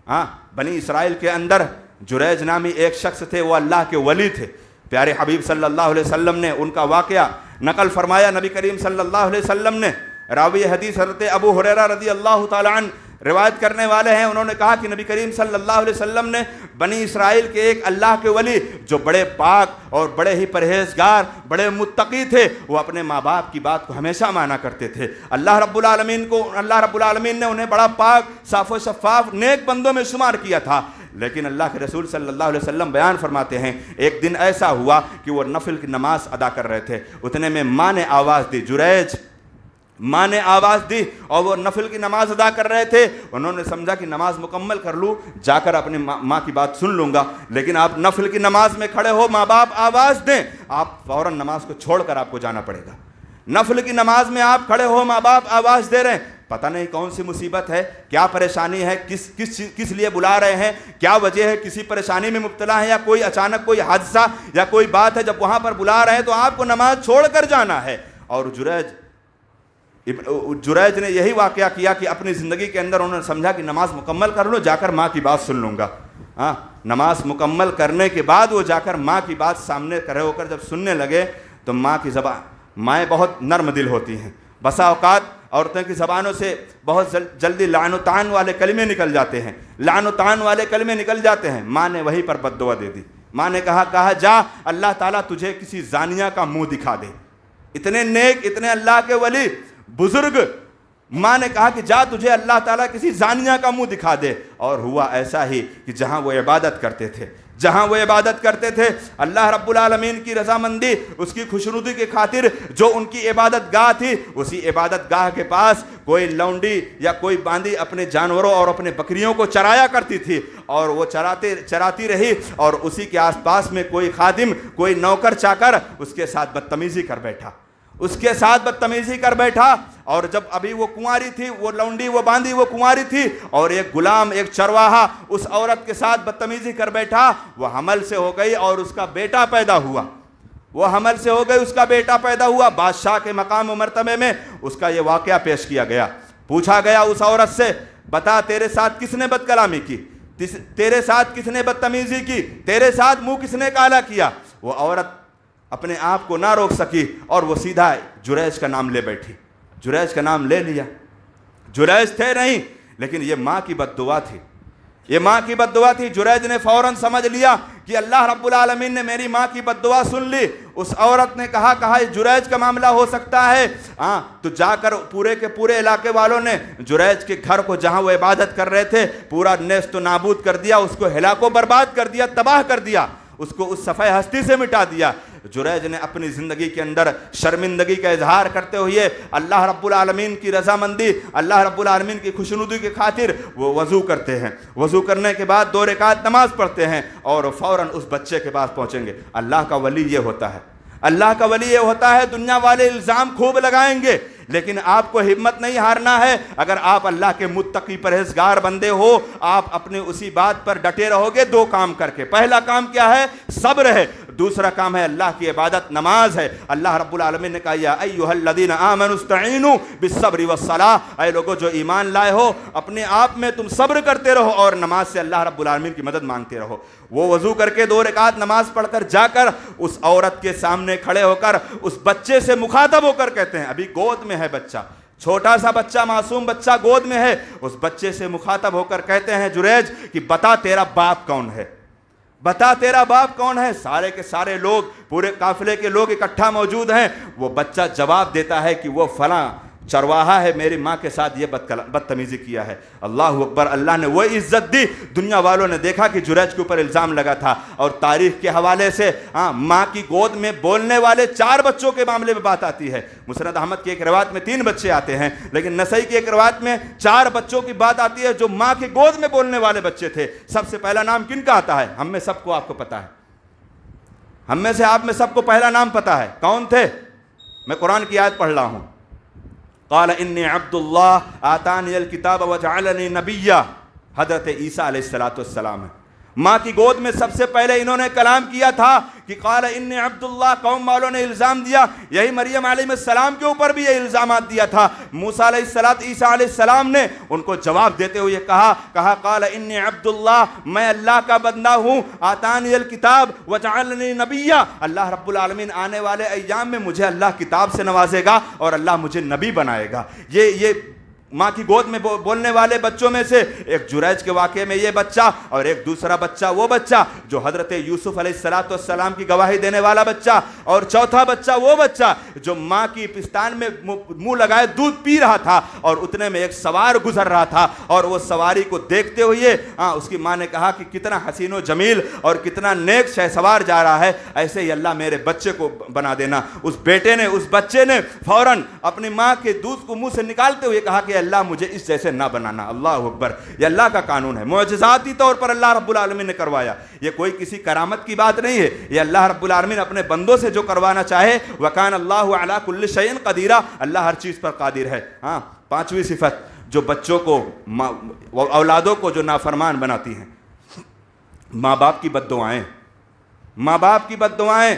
ہاں، بنی اسرائیل کے اندر جریج نامی ایک شخص تھے، وہ اللہ کے ولی تھے۔ پیارے حبیب صلی اللہ علیہ وسلم نے ان کا واقعہ نقل فرمایا۔ نبی کریم صلی اللہ علیہ وسلم نے، راوی حدیث حضرت ابو ہریرہ رضی اللہ تعالی عنہ روایت کرنے والے ہیں، انہوں نے کہا کہ نبی کریم صلی اللہ علیہ وسلم نے بنی اسرائیل کے ایک اللہ کے ولی جو بڑے پاک اور بڑے ہی پرہیزگار، بڑے متقی تھے، وہ اپنے ماں باپ کی بات کو ہمیشہ مانا کرتے تھے۔ اللہ رب العالمین نے انہیں بڑا پاک، صاف و شفاف، نیک بندوں میں شمار کیا تھا۔ لیکن اللہ کے رسول صلی اللہ علیہ وسلم بیان فرماتے ہیں، ایک دن ایسا ہوا کہ وہ نفل کی نماز ادا کر رہے تھے، اتنے میں ماں نے آواز دی، جریج، ماں نے آواز دی، اور وہ نفل کی نماز ادا کر رہے تھے۔ انہوں نے سمجھا کہ نماز مکمل کر لوں، جا کر اپنی ماں کی بات سن لوں گا، لیکن آپ نفل کی نماز میں کھڑے ہو، ماں باپ آواز دیں، آپ فوراً نماز کو چھوڑ کر آپ کو جانا پڑے گا۔ نفل کی نماز میں آپ کھڑے ہو، ماں باپ آواز دے رہے ہیں، پتہ نہیں کون سی مصیبت ہے، کیا پریشانی ہے، کس لیے بلا رہے ہیں، کیا وجہ ہے، کسی پریشانی میں مبتلا ہے، یا کوئی اچانک کوئی حادثہ یا کوئی بات ہے جب وہاں پر بلا رہے ہیں تو آپ کو نماز چھوڑ کر جانا ہے۔ اور جریج نے یہی واقعہ کیا کہ اپنی زندگی کے اندر انہوں نے سمجھا کہ نماز مکمل کر لو، جا کر ماں کی بات سن لوں گا۔ ہاں، نماز مکمل کرنے کے بعد وہ جا کر ماں کی بات سامنے کھڑے ہو کر جب سننے لگے تو ماں کی زبان، مائیں بہت نرم دل ہوتی ہیں، بسا اوقات عورتوں کی زبانوں سے بہت جلدی لعن و طعن والے کلمے نکل جاتے ہیں، لعن و طعن والے کلمے نکل جاتے ہیں۔ ماں نے وہیں پر بد دعا دے دی۔ ماں نے کہا جا، اللہ تعالیٰ تجھے کسی زانیہ کا منہ دکھا دے۔ اتنے نیک، اتنے اللہ کے ولی بزرگ، ماں نے کہا کہ جا، تجھے اللہ تعالیٰ کسی زانیہ کا منہ دکھا دے۔ اور ہوا ایسا ہی کہ جہاں وہ عبادت کرتے تھے، اللہ رب العالمین کی رضامندی، اس کی خوشنودی کی خاطر جو ان کی عبادت گاہ تھی، اسی عبادت گاہ کے پاس کوئی لونڈی یا کوئی باندی اپنے جانوروں اور اپنے بکریوں کو چرایا کرتی تھی، اور وہ چراتی رہی، اور اسی کے آس پاس میں کوئی خادم، کوئی نوکر چاکر اس کے ساتھ بدتمیزی کر بیٹھا، اور جب ابھی وہ کنواری تھی، وہ لونڈی، وہ باندی، وہ کنواری تھی، اور ایک غلام، ایک چرواہا اس عورت کے ساتھ بدتمیزی کر بیٹھا، وہ حمل سے ہو گئی اور اس کا بیٹا پیدا ہوا۔ بادشاہ کے مقام و مرتبے میں اس کا یہ واقعہ پیش کیا گیا۔ پوچھا گیا اس عورت سے، بتا تیرے ساتھ کس نے بد کلامی کی، تیرے ساتھ کس نے بدتمیزی کی، تیرے ساتھ منہ کس نے کالا کیا؟ وہ عورت اپنے آپ کو نہ روک سکی اور وہ سیدھا جریج کا نام لے بیٹھی، جریج کا نام لے لیا۔ جریج تھے نہیں، لیکن یہ ماں کی بد دعا تھی، جریج نے فوراً سمجھ لیا کہ اللہ رب العالمین نے میری ماں کی بد دعا سن لی۔ اس عورت نے کہا جریج کا معاملہ ہو سکتا ہے، ہاں، تو جا کر پورے کے پورے علاقے والوں نے جریج کے گھر کو، جہاں وہ عبادت کر رہے تھے، پورا نیست و نابود کر دیا، اس کو ہلاک و برباد کر دیا، تباہ کر دیا، اس کو اس صفحہ ہستی سے مٹا دیا۔ جریج نے اپنی زندگی کے اندر شرمندگی کا اظہار کرتے ہوئے اللہ رب العالمین کی رضامندی، اللہ رب العالمین کی خوشنودی کی خاطر وہ وضو کرتے ہیں، وضو کرنے کے بعد 2 رکعت نماز پڑھتے ہیں اور فوراً اس بچے کے پاس پہنچیں گے۔ اللہ کا ولی یہ ہوتا ہے، دنیا والے الزام خوب لگائیں گے، لیکن آپ کو ہمت نہیں ہارنا ہے۔ اگر آپ اللہ کے متقی پرہیزگار بندے ہو، آپ اپنے اسی بات پر ڈٹے رہو گے 2 کام کر کے۔ پہلا کام کیا ہے؟ صبر ہے۔ دوسرا کام ہے اللہ کی عبادت، نماز ہے۔ اللہ رب العالمین نے کہا یا ایھا الذین آمنوا استعینوا بالصبر والصلاۃ، اے لوگو جو ایمان لائے ہو، اپنے آپ میں تم صبر کرتے رہو اور نماز سے اللہ رب العالمین کی مدد مانگتے رہو۔ وہ وضو کر کے 2 رکعت نماز پڑھ کر جا کر اس عورت کے سامنے کھڑے ہو کر اس بچے سے مخاطب ہو کر کہتے ہیں، ابھی گود میں ہے بچہ، چھوٹا سا بچہ، معصوم بچہ گود میں ہے، اس بچے سے مخاطب ہو کر کہتے ہیں جریج کہ بتا تیرا باپ کون ہے، بتا تیرا باپ کون ہے۔ سارے کے سارے لوگ، پورے قافلے کے لوگ اکٹھا موجود ہیں۔ وہ بچہ جواب دیتا ہے کہ وہ فلاں چرواہا ہے، میری ماں کے ساتھ یہ بدتمیزی کیا ہے۔ اللہ اکبر، اللہ نے وہ عزت دی۔ دنیا والوں نے دیکھا کہ جریج کے اوپر الزام لگا تھا، اور تاریخ کے حوالے سے ماں کی گود میں بولنے والے 4 بچوں کے معاملے میں بات آتی ہے۔ مسند احمد کی ایک روایت میں 3 بچے آتے ہیں، لیکن نسائی کی ایک روایت میں 4 بچوں کی بات آتی ہے جو ماں کی گود میں بولنے والے بچے تھے۔ سب سے پہلا نام کن کا آتا ہے؟ ہم میں سب کو، آپ کو پتا ہے، ہم میں سے آپ میں سب کو پہلا نام پتا ہے کون تھے؟ میں قرآن کی آیت پڑھ رہا ہوں، قال انی عبد اللہ آتانی الکتاب وجعلنی نبیا، حضرت عیسیٰ علیہ السلام ہے۔ ماں کی گود میں سب سے پہلے انہوں نے کلام کیا تھا کہ قال انی عبد اللہ۔ قوم والوں نے الزام دیا، یہی مریم علیہ السلام کے اوپر بھی یہ الزامات دیا تھا۔ موسیٰ علیہ عیسیٰ علیہ السلام نے ان کو جواب دیتے ہوئے کہا قال انی عبد اللہ، میں اللہ کا بندہ ہوں، آتانی الکتاب وجعلنی نبیا، اللہ رب العالمین آنے والے ایام میں مجھے اللہ کتاب سے نوازے گا اور اللہ مجھے نبی بنائے گا۔ یہ ماں کی گود میں بولنے والے بچوں میں سے ایک جریج کے واقعے میں یہ بچہ، اور ایک دوسرا بچہ وہ بچہ جو حضرت یوسف علیہ السلام کی گواہی دینے والا بچہ، اور چوتھا بچہ وہ بچہ جو ماں کی پستان میں منہ لگائے دودھ پی رہا تھا، اور اتنے میں ایک سوار گزر رہا تھا، اور وہ سواری کو دیکھتے ہوئے اس کی ماں نے کہا کہ کتنا حسین و جمیل اور کتنا نیک شہ سوار جا رہا ہے، ایسے ہی اللہ میرے بچے کو بنا دینا۔ اس بیٹے نے، اس بچے نے فوراً اپنی ماں کے دودھ کو منہ سے نکالتے ہوئے کہا کہ اللہ مجھے اس جیسے نہ بنانا۔ اللہ اکبر، یہ اللہ کا قانون ہے، معجزاتی طور پر اللہ رب العالمین نے کروایا، یہ کوئی کسی کرامت کی بات نہیں ہے، یہ اللہ رب العالمین اپنے بندوں سے جو کروانا چاہے۔ وَكَانَ اللَّهُ عَلَىٰ كُلِّ شَيْءٍ قَدِيرًا، اللہ ہر چیز پر قادر ہے۔ 5ویں صفت جو بچوں کو، اولادوں کو جو نافرمان بناتی ہیں، ماں باپ کی بد دعائیں۔ ماں باپ کی بد دعائیں۔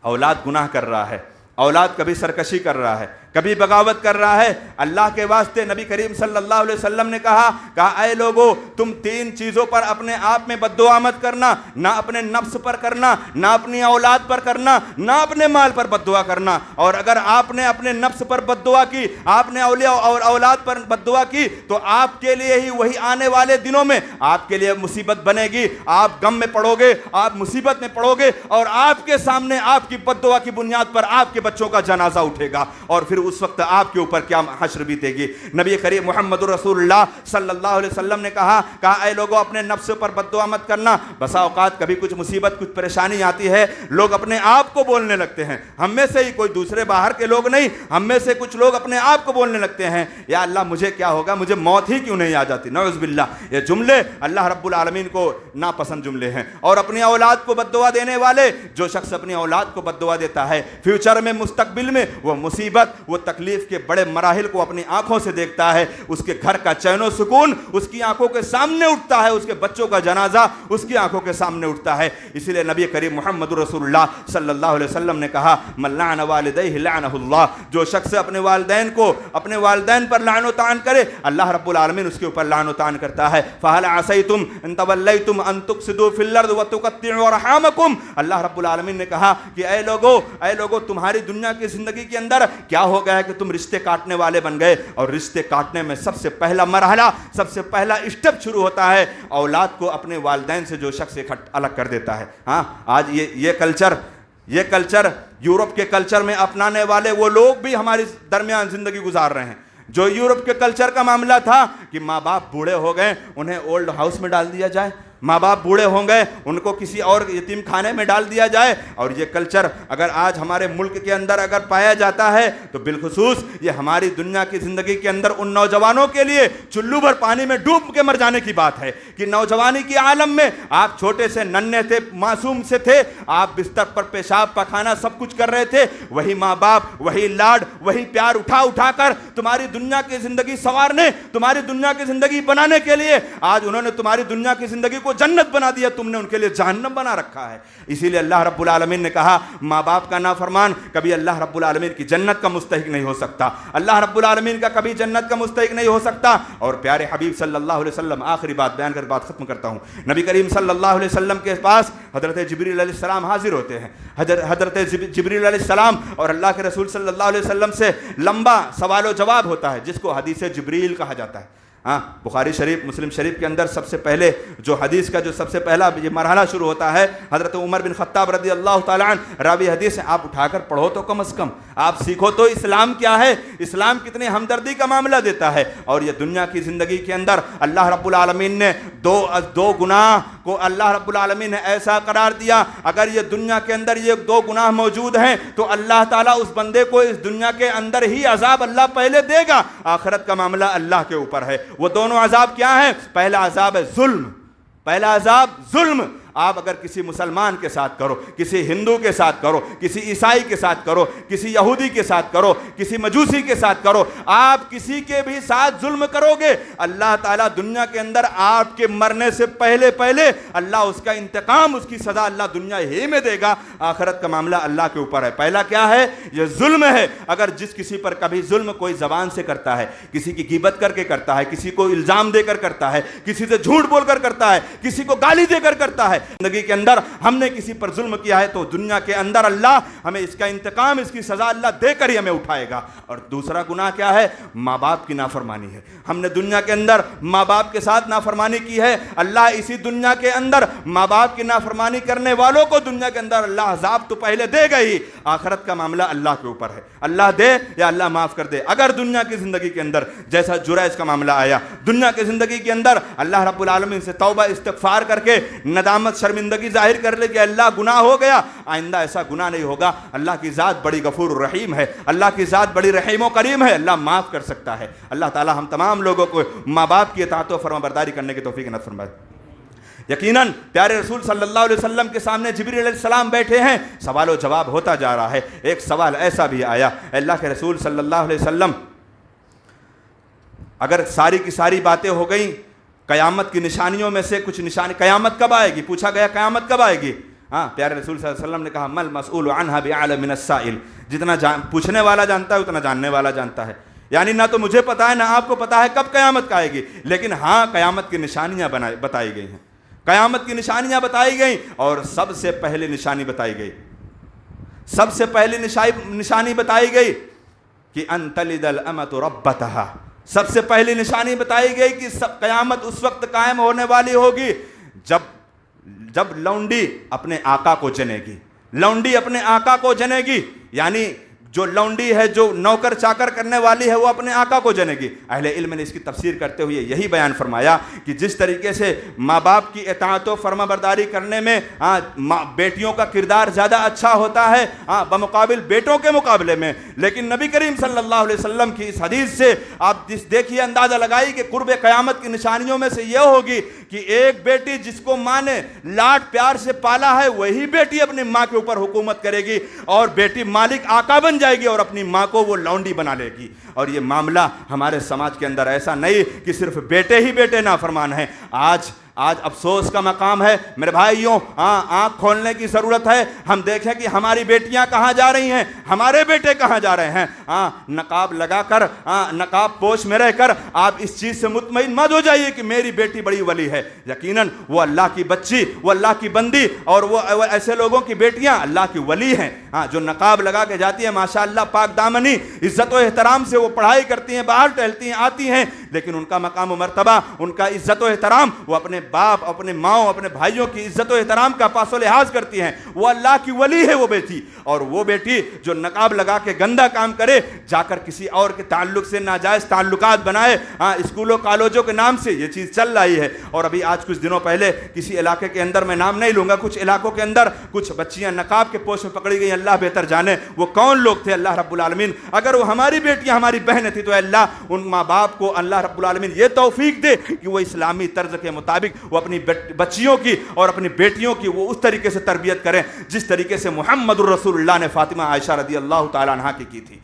اولاد گناہ کر رہا ہے، اولاد کبھی سرکشی کر رہا ہے، کبھی بغاوت کر رہا ہے، اللہ کے واسطے نبی کریم صلی اللہ علیہ وسلم نے کہا اے لوگو، تم 3 چیزوں پر اپنے آپ میں بد دعا مت کرنا، نہ اپنے نفس پر کرنا، نہ اپنی اولاد پر کرنا، نہ اپنے مال پر بد دعا کرنا۔ اور اگر آپ نے اپنے نفس پر بد دعا کی، آپ نے اولیاء اور اولاد پر بد دعا کی، تو آپ کے لیے ہی وہی آنے والے دنوں میں آپ کے لیے مصیبت بنے گی، آپ غم میں پڑو گے، آپ مصیبت میں پڑو گے، اور آپ کے سامنے آپ کی بد دعا کی بنیاد پر آپ کے بچوں کا جنازہ اٹھے گا، اور پھر اس وقت آپ کے اوپر کیا حشر بیتے گی۔ نبی کریم محمد رسول اللہ صلی اللہ علیہ وسلم نے کہا اے لوگوں، اپنے نفس پر بد دعا مت کرنا۔ بسا اوقات کبھی کچھ مصیبت، کچھ پریشانی آتی ہے، لوگ اپنے آپ کو بولنے لگتے ہیں، ہم میں سے ہی، کوئی دوسرے باہر کے لوگ نہیں، ہم میں سے کچھ لوگ اپنے آپ کو بولنے لگتے ہیں یا اللہ مجھے کیا ہوگا، مجھے موت ہی کیوں نہیں آ جاتی۔ نعوذ باللہ، یہ جملے اللہ رب العالمین کو ناپسند جملے ہیں۔ اور اپنی اولاد کو بد دعا دینے والے، جو شخص اپنی اولاد کو بد دعا دیتا ہے، فیوچر میں، مستقبل میں وہ مصیبت، وہ تکلیف کے بڑے مراحل کو اپنی آنکھوں سے دیکھتا ہے، اس کے گھر کا چین و سکون اس کی آنکھوں کے سامنے اٹھتا ہے، اس کے بچوں کا جنازہ اس کی آنکھوں کے سامنے اٹھتا ہے۔ اسی لیے نبی کریم محمد رسول اللہ صلی اللہ علیہ وسلم نے کہا من لعن والدیہ لعنہ اللہ، جو شخص اپنے والدین کو، اپنے والدین پر لعن و طعن کرے، اللہ رب العالمین اس کے اوپر لعن و طعن کرتا ہے۔ فہل عصیتم ان تولیتم ان تفسدوا فی الارض وتقطعوا ارحامکم، اللہ رب العالمین نے کہا کہ اے لوگو تمہاری دنیا کی زندگی کے اندر کیا ہو گیا کہ تم رشتے کاٹنے والے بن گئے، اور رشتے کاٹنے میں سب سے پہلا مرحلہ، سب سے پہلا اسٹیپ شروع ہوتا ہے اولاد کو اپنے والدین سے جو شخص الگ کر دیتا ہے۔ آج یہ کلچر یورپ کے کلچر میں اپنانے والے وہ لوگ بھی ہمارے درمیان زندگی گزار رہے ہیں۔ جو یورپ کے کلچر کا معاملہ تھا کہ ماں باپ بوڑھے ہو گئے، انہیں اولڈ ہاؤس میں ڈال دیا جائے، ماں باپ بوڑھے ہوں گے ان کو کسی اور یتیم خانے میں ڈال دیا جائے، اور یہ کلچر اگر آج ہمارے ملک کے اندر اگر پایا جاتا ہے تو بالخصوص یہ ہماری دنیا کی زندگی کے اندر ان نوجوانوں کے لیے چلو بھر پانی میں ڈوب کے مر جانے کی بات ہے کہ نوجوانی کی عالم میں آپ چھوٹے سے ننھے تھے، معصوم سے تھے، آپ بستر پر پیشاب پخانہ سب کچھ کر رہے تھے، وہی ماں باپ، وہی لاڈ، وہی پیار اٹھا کر تمہاری دنیا کی زندگی سنوارنے، تمہاری دنیا کی زندگی بنانے کے لیے آج انہوں نے تمہاری دنیا کی زندگی کو جنت بنا دیا، تم نے ان کے لیے جہنم بنا رکھا ہے۔ اسی لیے اللہ رب العالمین نے کہا ماں باپ کا نافرمان کبھی اللہ رب العالمین کی جنت کا مستحق نہیں ہو سکتا، اللہ رب العالمین کا کبھی جنت کا مستحق نہیں ہو سکتا۔ اور پیارے حبیب صلی اللہ علیہ وسلم، آخری بات بیان کر بات ختم کرتا ہوں، نبی کریم صلی اللہ علیہ وسلم کے پاس حضرت جبریل علیہ السلام حاضر ہوتے ہیں۔ حضرت جبریل علیہ السلام اور اللہ کے رسول صلی اللہ علیہ وسلم سے لمبا سوال و جواب ہوتا ہے، جس کو حدیث جبریل کہا جاتا ہے۔ ہاں بخاری شریف مسلم شریف کے اندر سب سے پہلے جو حدیث کا جو سب سے پہلا یہ مرحلہ شروع ہوتا ہے، حضرت عمر بن خطاب رضی اللہ تعالیٰ عنہ راوی حدیث ہیں، آپ اٹھا کر پڑھو تو کم از کم، آپ سیکھو تو اسلام کیا ہے، اسلام کتنی ہمدردی کا معاملہ دیتا ہے۔ اور یہ دنیا کی زندگی کے اندر اللہ رب العالمین نے دو گناہ کو اللہ رب العالمین نے ایسا قرار دیا، اگر یہ دنیا کے اندر یہ دو گناہ موجود ہیں تو اللہ تعالیٰ اس بندے کو اس دنیا کے اندر ہی عذاب اللہ پہلے دے گا، آخرت کا معاملہ اللہ کے اوپر ہے۔ وہ دونوں عذاب کیا ہیں؟ پہلا عذاب ہے ظلم، پہلا عذاب ظلم۔ آپ اگر کسی مسلمان کے ساتھ کرو، کسی ہندو کے ساتھ کرو، کسی عیسائی کے ساتھ کرو، کسی یہودی کے ساتھ کرو، کسی مجوسی کے ساتھ کرو، آپ کسی کے بھی ساتھ ظلم کرو گے، اللہ تعالیٰ دنیا کے اندر آپ کے مرنے سے پہلے اللہ اس کا انتقام، اس کی سزا اللہ دنیا ہی میں دے گا، آخرت کا معاملہ اللہ کے اوپر ہے۔ پہلا کیا ہے؟ یہ ظلم ہے۔ اگر جس کسی پر کبھی ظلم کوئی زبان سے کرتا ہے، کسی کی غیبت کر کے کرتا ہے، کسی کو الزام دے کر کرتا ہے، کسی سے جھوٹ بول کر کرتا ہے، کسی کو گالی دے کر کرتا ہے، زندگی کے اندر ہم نے کسی پر ظلم کیا ہے تو دنیا کے اندر اللہ ہمیں اس کا انتقام، اس کی سزا اللہ دے کر ہی ہمیں اٹھائے گا۔ اور دوسرا گناہ کیا ہے؟ ماں باپ کی نافرمانی ہے۔ ہم نے دنیا کے اندر ماں باپ کے ساتھ نافرمانی کی ہے، اللہ اسی دنیا کے اندر ماں باپ کی نافرمانی کرنے والوں کو دنیا کے اندر اللہ عذاب تو پہلے دے گا ہی، آخرت کا معاملہ اللہ کے اوپر ہے، اللہ دے یا اللہ معاف کر دے۔ اگر دنیا کی زندگی کے اندر جیسا جریج کا معاملہ آیا، دنیا کی زندگی کے اندر اللہ رب العالمین سے توبہ استغفار کر کے ندامت شرمندگی ظاہر کر لے کہ اللہ گناہ ہو گیا، آئندہ ایسا گناہ نہیں ہوگا، اللہ کی ذات بڑی غفور الرحیم ہے، اللہ کی ذات بڑی رحیم و کریم ہے، اللہ معاف کر سکتا ہے۔ اللہ تعالی ہم تمام لوگوں کو ماں باپ کی اطاعت و فرما برداری کرنے کی توفیق نصیب فرمائے۔ یقیناً پیارے رسول صلی اللہ علیہ وسلم کے سامنے جبریل علیہ السلام بیٹھے ہیں، سوال و جواب ہوتا جا رہا ہے۔ ایک سوال ایسا بھی آیا، اللہ کے رسول صلی اللہ علیہ وسلم اگر ساری کی ساری باتیں ہو گئیں، قیامت کی نشانیوں میں سے کچھ نشانی، قیامت کب آئے گی؟ پوچھا گیا قیامت کب آئے گی؟ ہاں پیارے رسول صلی اللہ علیہ وسلم نے کہا مل مسئول عنہا بعلم من السائل، جتنا پوچھنے والا جانتا ہے اتنا جاننے والا جانتا ہے، یعنی نہ تو مجھے پتا ہے نہ آپ کو پتا ہے کب قیامت کا آئے گی، لیکن ہاں قیامت کی نشانیاں بتائی گئی ہیں، قیامت کی نشانیاں بتائی گئیں، اور سب سے پہلے نشانی بتائی گئی، سب سے پہلی نشانی بتائی گئی کہ ان تلد الامۃ ربتہا، سب سے پہلی نشانی بتائی گئی کہ قیامت اس وقت قائم ہونے والی ہوگی جب لونڈی اپنے آقا کو جنے گی، لونڈی اپنے آقا کو جنے گی، یعنی جو لونڈی ہے، جو نوکر چاکر کرنے والی ہے، وہ اپنے آقا کو جنے گی۔ اہل علم نے اس کی تفسیر کرتے ہوئے یہی بیان فرمایا کہ جس طریقے سے ماں باپ کی اطاعت و فرما برداری کرنے میں بیٹیوں کا کردار زیادہ اچھا ہوتا ہے بمقابل بیٹوں کے مقابلے میں، لیکن نبی کریم صلی اللہ علیہ وسلم کی اس حدیث سے آپ دیکھیے اندازہ لگائی کہ قرب قیامت کی نشانیوں میں سے یہ ہوگی کہ ایک بیٹی جس کو ماں نے لاڈ پیار سے پالا ہے، وہی بیٹی اپنی ماں کے اوپر حکومت کرے گی، اور بیٹی مالک آقا بن جائے گی اور اپنی ماں کو وہ لونڈی بنا لے گی۔ اور یہ معاملہ ہمارے سماج کے اندر ایسا نہیں کہ صرف بیٹے ہی بیٹے نافرمان ہیں، آج افسوس کا مقام ہے میرے بھائیوں، آنکھ کھولنے کی ضرورت ہے، ہم دیکھیں کہ ہماری بیٹیاں کہاں جا رہی ہیں، ہمارے بیٹے کہاں جا رہے ہیں۔ نقاب لگا کر، نقاب پوش میں رہ کر آپ اس چیز سے مطمئن مت ہو جائیے کہ میری بیٹی بڑی ولی ہے، یقیناً وہ اللہ کی بچی، وہ اللہ کی بندی، اور وہ ایسے لوگوں کی بیٹیاں اللہ کی ولی ہیں جو نقاب لگا کے جاتی ہیں، ماشاءاللہ پاک دامنی، عزت و احترام سے وہ پڑھائی کرتی ہیں، باہر ٹہلتی ہیں، آتی ہیں، لیکن ان کا مقام و مرتبہ، ان کا عزت و احترام، وہ اپنے باپ، اپنے ماؤں، اپنے بھائیوں کی عزت و احترام کا پاس و لحاظ کرتی ہیں، وہ اللہ کی ولی ہے وہ بیٹی۔ اور وہ بیٹی جو نقاب لگا کے گندا کام کرے، جا کر کسی اور کے تعلق سے ناجائز تعلقات بنائے، اسکولوں کالجوں کے نام سے یہ چیز چل رہی ہے۔ اور ابھی آج کچھ دنوں پہلے کسی علاقے کے اندر، میں نام نہیں لوں گا، کچھ علاقوں کے اندر کچھ بچیاں نقاب کے پوش میں پکڑی گئی، اللہ بہتر جانے وہ کون لوگ تھے، اللہ رب العالمین اگر وہ ہماری بیٹیاں، ہماری بہنیں تھی تو اللہ ان ماں باپ کو اللہ رب العالمین یہ توفیق دے کہ وہ اسلامی طرز کے مطابق وہ اپنی بچیوں کی اور اپنی بیٹیوں کی وہ اس طریقے سے تربیت کریں جس طریقے سے محمد الرسول اللہ نے فاطمہ عائشہ رضی اللہ تعالی عنہ کی تھی،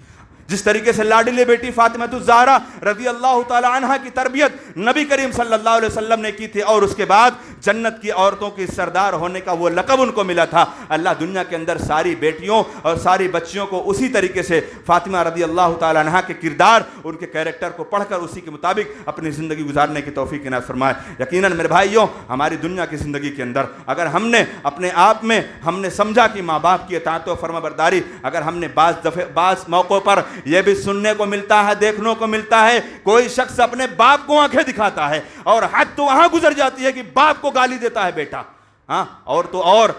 جس طریقے سے لاڈلی بیٹی فاطمہ الزہرا رضی اللہ تعالی عنہ کی تربیت نبی کریم صلی اللہ علیہ وسلم نے کی تھی، اور اس کے بعد جنت کی عورتوں کی سردار ہونے کا وہ لقب ان کو ملا تھا۔ اللہ دنیا کے اندر ساری بیٹیوں اور ساری بچیوں کو اسی طریقے سے فاطمہ رضی اللہ تعالی عنہ کے کردار، ان کے کیریکٹر کو پڑھ کر اسی کے مطابق اپنی زندگی گزارنے کی توفیق عنایت فرمائے۔ یقیناً میرے بھائیوں، ہماری دنیا کی زندگی کے اندر اگر ہم نے اپنے آپ میں ہم نے سمجھا کہ ماں باپ کی اطاعت و فرما برداری، اگر ہم نے بعض موقعوں پر یہ بھی سننے کو ملتا ہے، دیکھنے کو ملتا ہے، کوئی شخص اپنے باپ کو آنکھیں دکھاتا ہے اور حد تو وہاں گزر جاتی ہے کہ باپ کو گالی دیتا ہے بیٹا، اور تو اور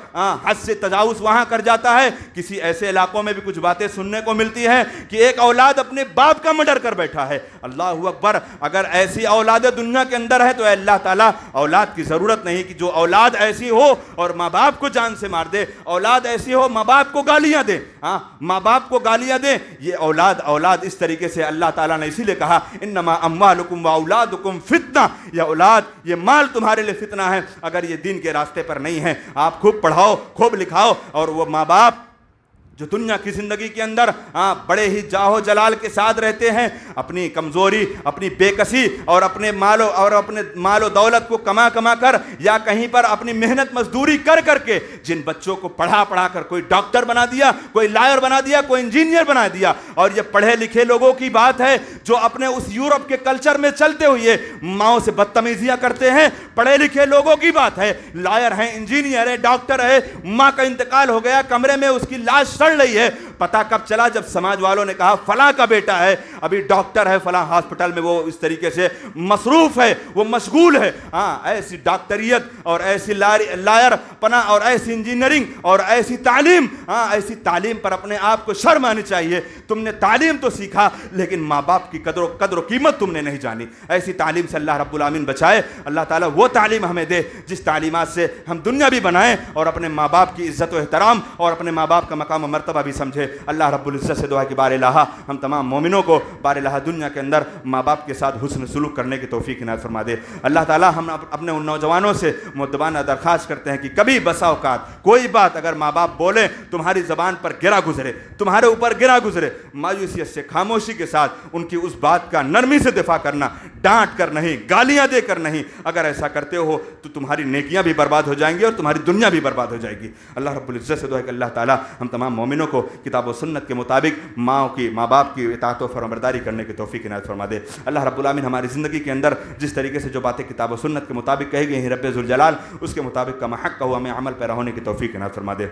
حد سے تجاوز وہاں کر جاتا ہے۔ کسی ایسے علاقوں میں بھی کچھ باتیں سننے کو ملتی ہیں کہ ایک اولاد اپنے باپ کا مرڈر کر بیٹھا ہے۔ اللہ اکبر! اگر ایسی اولادیں دنیا کے اندر ہے تو اے اللہ تعالیٰ اولاد کی ضرورت نہیں کہ جو اولاد ایسی ہو اور ماں باپ کو جان سے مار دے، اولاد ایسی ہو ماں باپ کو گالیاں دے، ماں باپ کو گالیاں دے۔ یہ اولاد اس طریقے سے اللہ تعالیٰ نے اسی لیے کہا انما اموالکم واولادکم فتنہ، یہ اولاد، یہ مال تمہارے لیے فتنہ ہے اگر یہ دین کے راستے پر نہیں ہے۔ آپ خوب پڑھاؤ، خوب لکھاؤ، اور وہ ماں باپ جو دنیا کی زندگی کے اندر بڑے ہی جاہو جلال کے ساتھ رہتے ہیں، اپنی کمزوری، اپنی بے کسی اور اپنے مال و دولت کو کما کر یا کہیں پر اپنی محنت مزدوری کر کے جن بچوں کو پڑھا کر کوئی ڈاکٹر بنا دیا، کوئی لائر بنا دیا، کوئی انجینئر بنا دیا، اور یہ پڑھے لکھے لوگوں کی بات ہے جو اپنے اس یورپ کے کلچر میں چلتے ہوئے ماؤں سے بدتمیزیاں کرتے ہیں۔ پڑھے لکھے لوگوں کی بات ہے، لائر ہیں، انجینئر ہے، ڈاکٹر ہے، ماں کا انتقال ہو گیا، کمرے میں اس کی لاش سڑ رہی ہے، پتہ کب چلا؟ جب سماج والوں نے کہا فلاں کا بیٹا ہے، ابھی ڈاکٹر ہے، فلاں ہاسپٹل میں وہ اس طریقے سے مصروف ہے، وہ مشغول ہے۔ ایسی ڈاکٹریت اور ایسی لائر پنا اور ایسی انجینئرنگ اور ایسی تعلیم پر اپنے آپ کو شرم آنی چاہیے۔ تم نے تعلیم تو سیکھا لیکن ماں باپ کی قدر و قیمت تم نے نہیں جانی۔ ایسی تعلیم سے اللہ رب العالمین بچائے۔ اللہ تعالیٰ وہ تعلیم ہمیں دے جس تعلیمات سے ہم دنیا بھی بنائیں اور اپنے ماں باپ کی عزت و احترام اور اپنے ماں باپ کا مقام و مرتبہ بھی سمجھے۔ اللہ رب العزت سے دعا کہ بار الہ ہم تمام مومنوں کو بار الہ دنیا کے اندر ماں باپ کے ساتھ حسن سلوک کرنے کی توفیق عنایت فرما دے۔ اللہ تعالیٰ ہم اپنے ان نوجوانوں سے مؤدبانہ درخواست کرتے ہیں کہ کبھی بسا اوقات کوئی بات اگر ماں باپ بولیں تمہاری زبان پر گرا گزرے، تمہارے اوپر گرا گزرے، مایوسیت سے، خاموشی کے ساتھ ان کی اس بات کا نرمی سے دفاع کرنا، ڈانٹ کر نہیں، گالیاں دے کر نہیں۔ اگر ایسا کرتے ہو تو تمہاری نیکیاں بھی برباد ہو جائیں گی اور تمہاری دنیا بھی برباد ہو جائے گی۔ اللہ رب العزت سے دعا ہے کہ اللہ تعالیٰ ہم تمام مومنوں کو کتاب و سنت کے مطابق ماں باپ کی اطاعت و فرمانبرداری کرنے کی توفیق عنایت فرما دے۔ اللہ رب العالمین ہماری زندگی کے اندر جس طریقے سے جو باتیں کتاب و سنت کے مطابق کہی گئی ہیں رب ذوالجلال اس کے مطابق کما حق ہوا ہمیں عمل پیرا ہونے کی توفیق عنایت فرما دے۔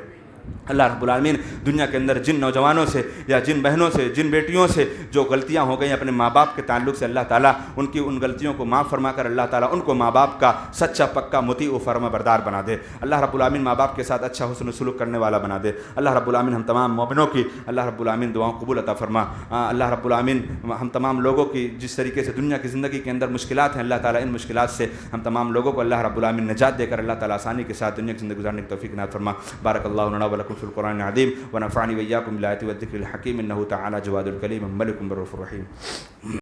اللہ رب العالمین دنیا کے اندر جن نوجوانوں سے یا جن بہنوں سے، جن بیٹیوں سے جو غلطیاں ہو گئیں اپنے ماں باپ کے تعلق سے، اللہ تعالیٰ ان کی ان غلطیوں کو معاف فرما کر اللہ تعالیٰ ان کو ماں باپ کا سچا پکا مطیع و فرما بردار بنا دے۔ اللہ رب العالمین ماں باپ کے ساتھ اچھا حسن و سلوک کرنے والا بنا دے۔ اللہ رب العالمین ہم تمام مومنوں کی اللہ رب العالمین دعاؤں قبول عطا فرما۔ اللہ رب العالمین ہم تمام لوگوں کی جس طریقے سے دنیا کی زندگی کے اندر مشکلات ہیں، اللہ تعالیٰ ان مشکلات سے ہم تمام لوگوں کو اللہ رب العالمین نجات دے کر اللہ تعالیٰ آسانی کے ساتھ دنیا کی زندگی گزارنے کی توفیق عنایت فرما۔ بارک اللہ لنا ولکم فی القرآن العظیم ونفعني وإياكم بالآيات والذكر الحكيم إنه تعالى جواد الكريم ملك بر الرحيم۔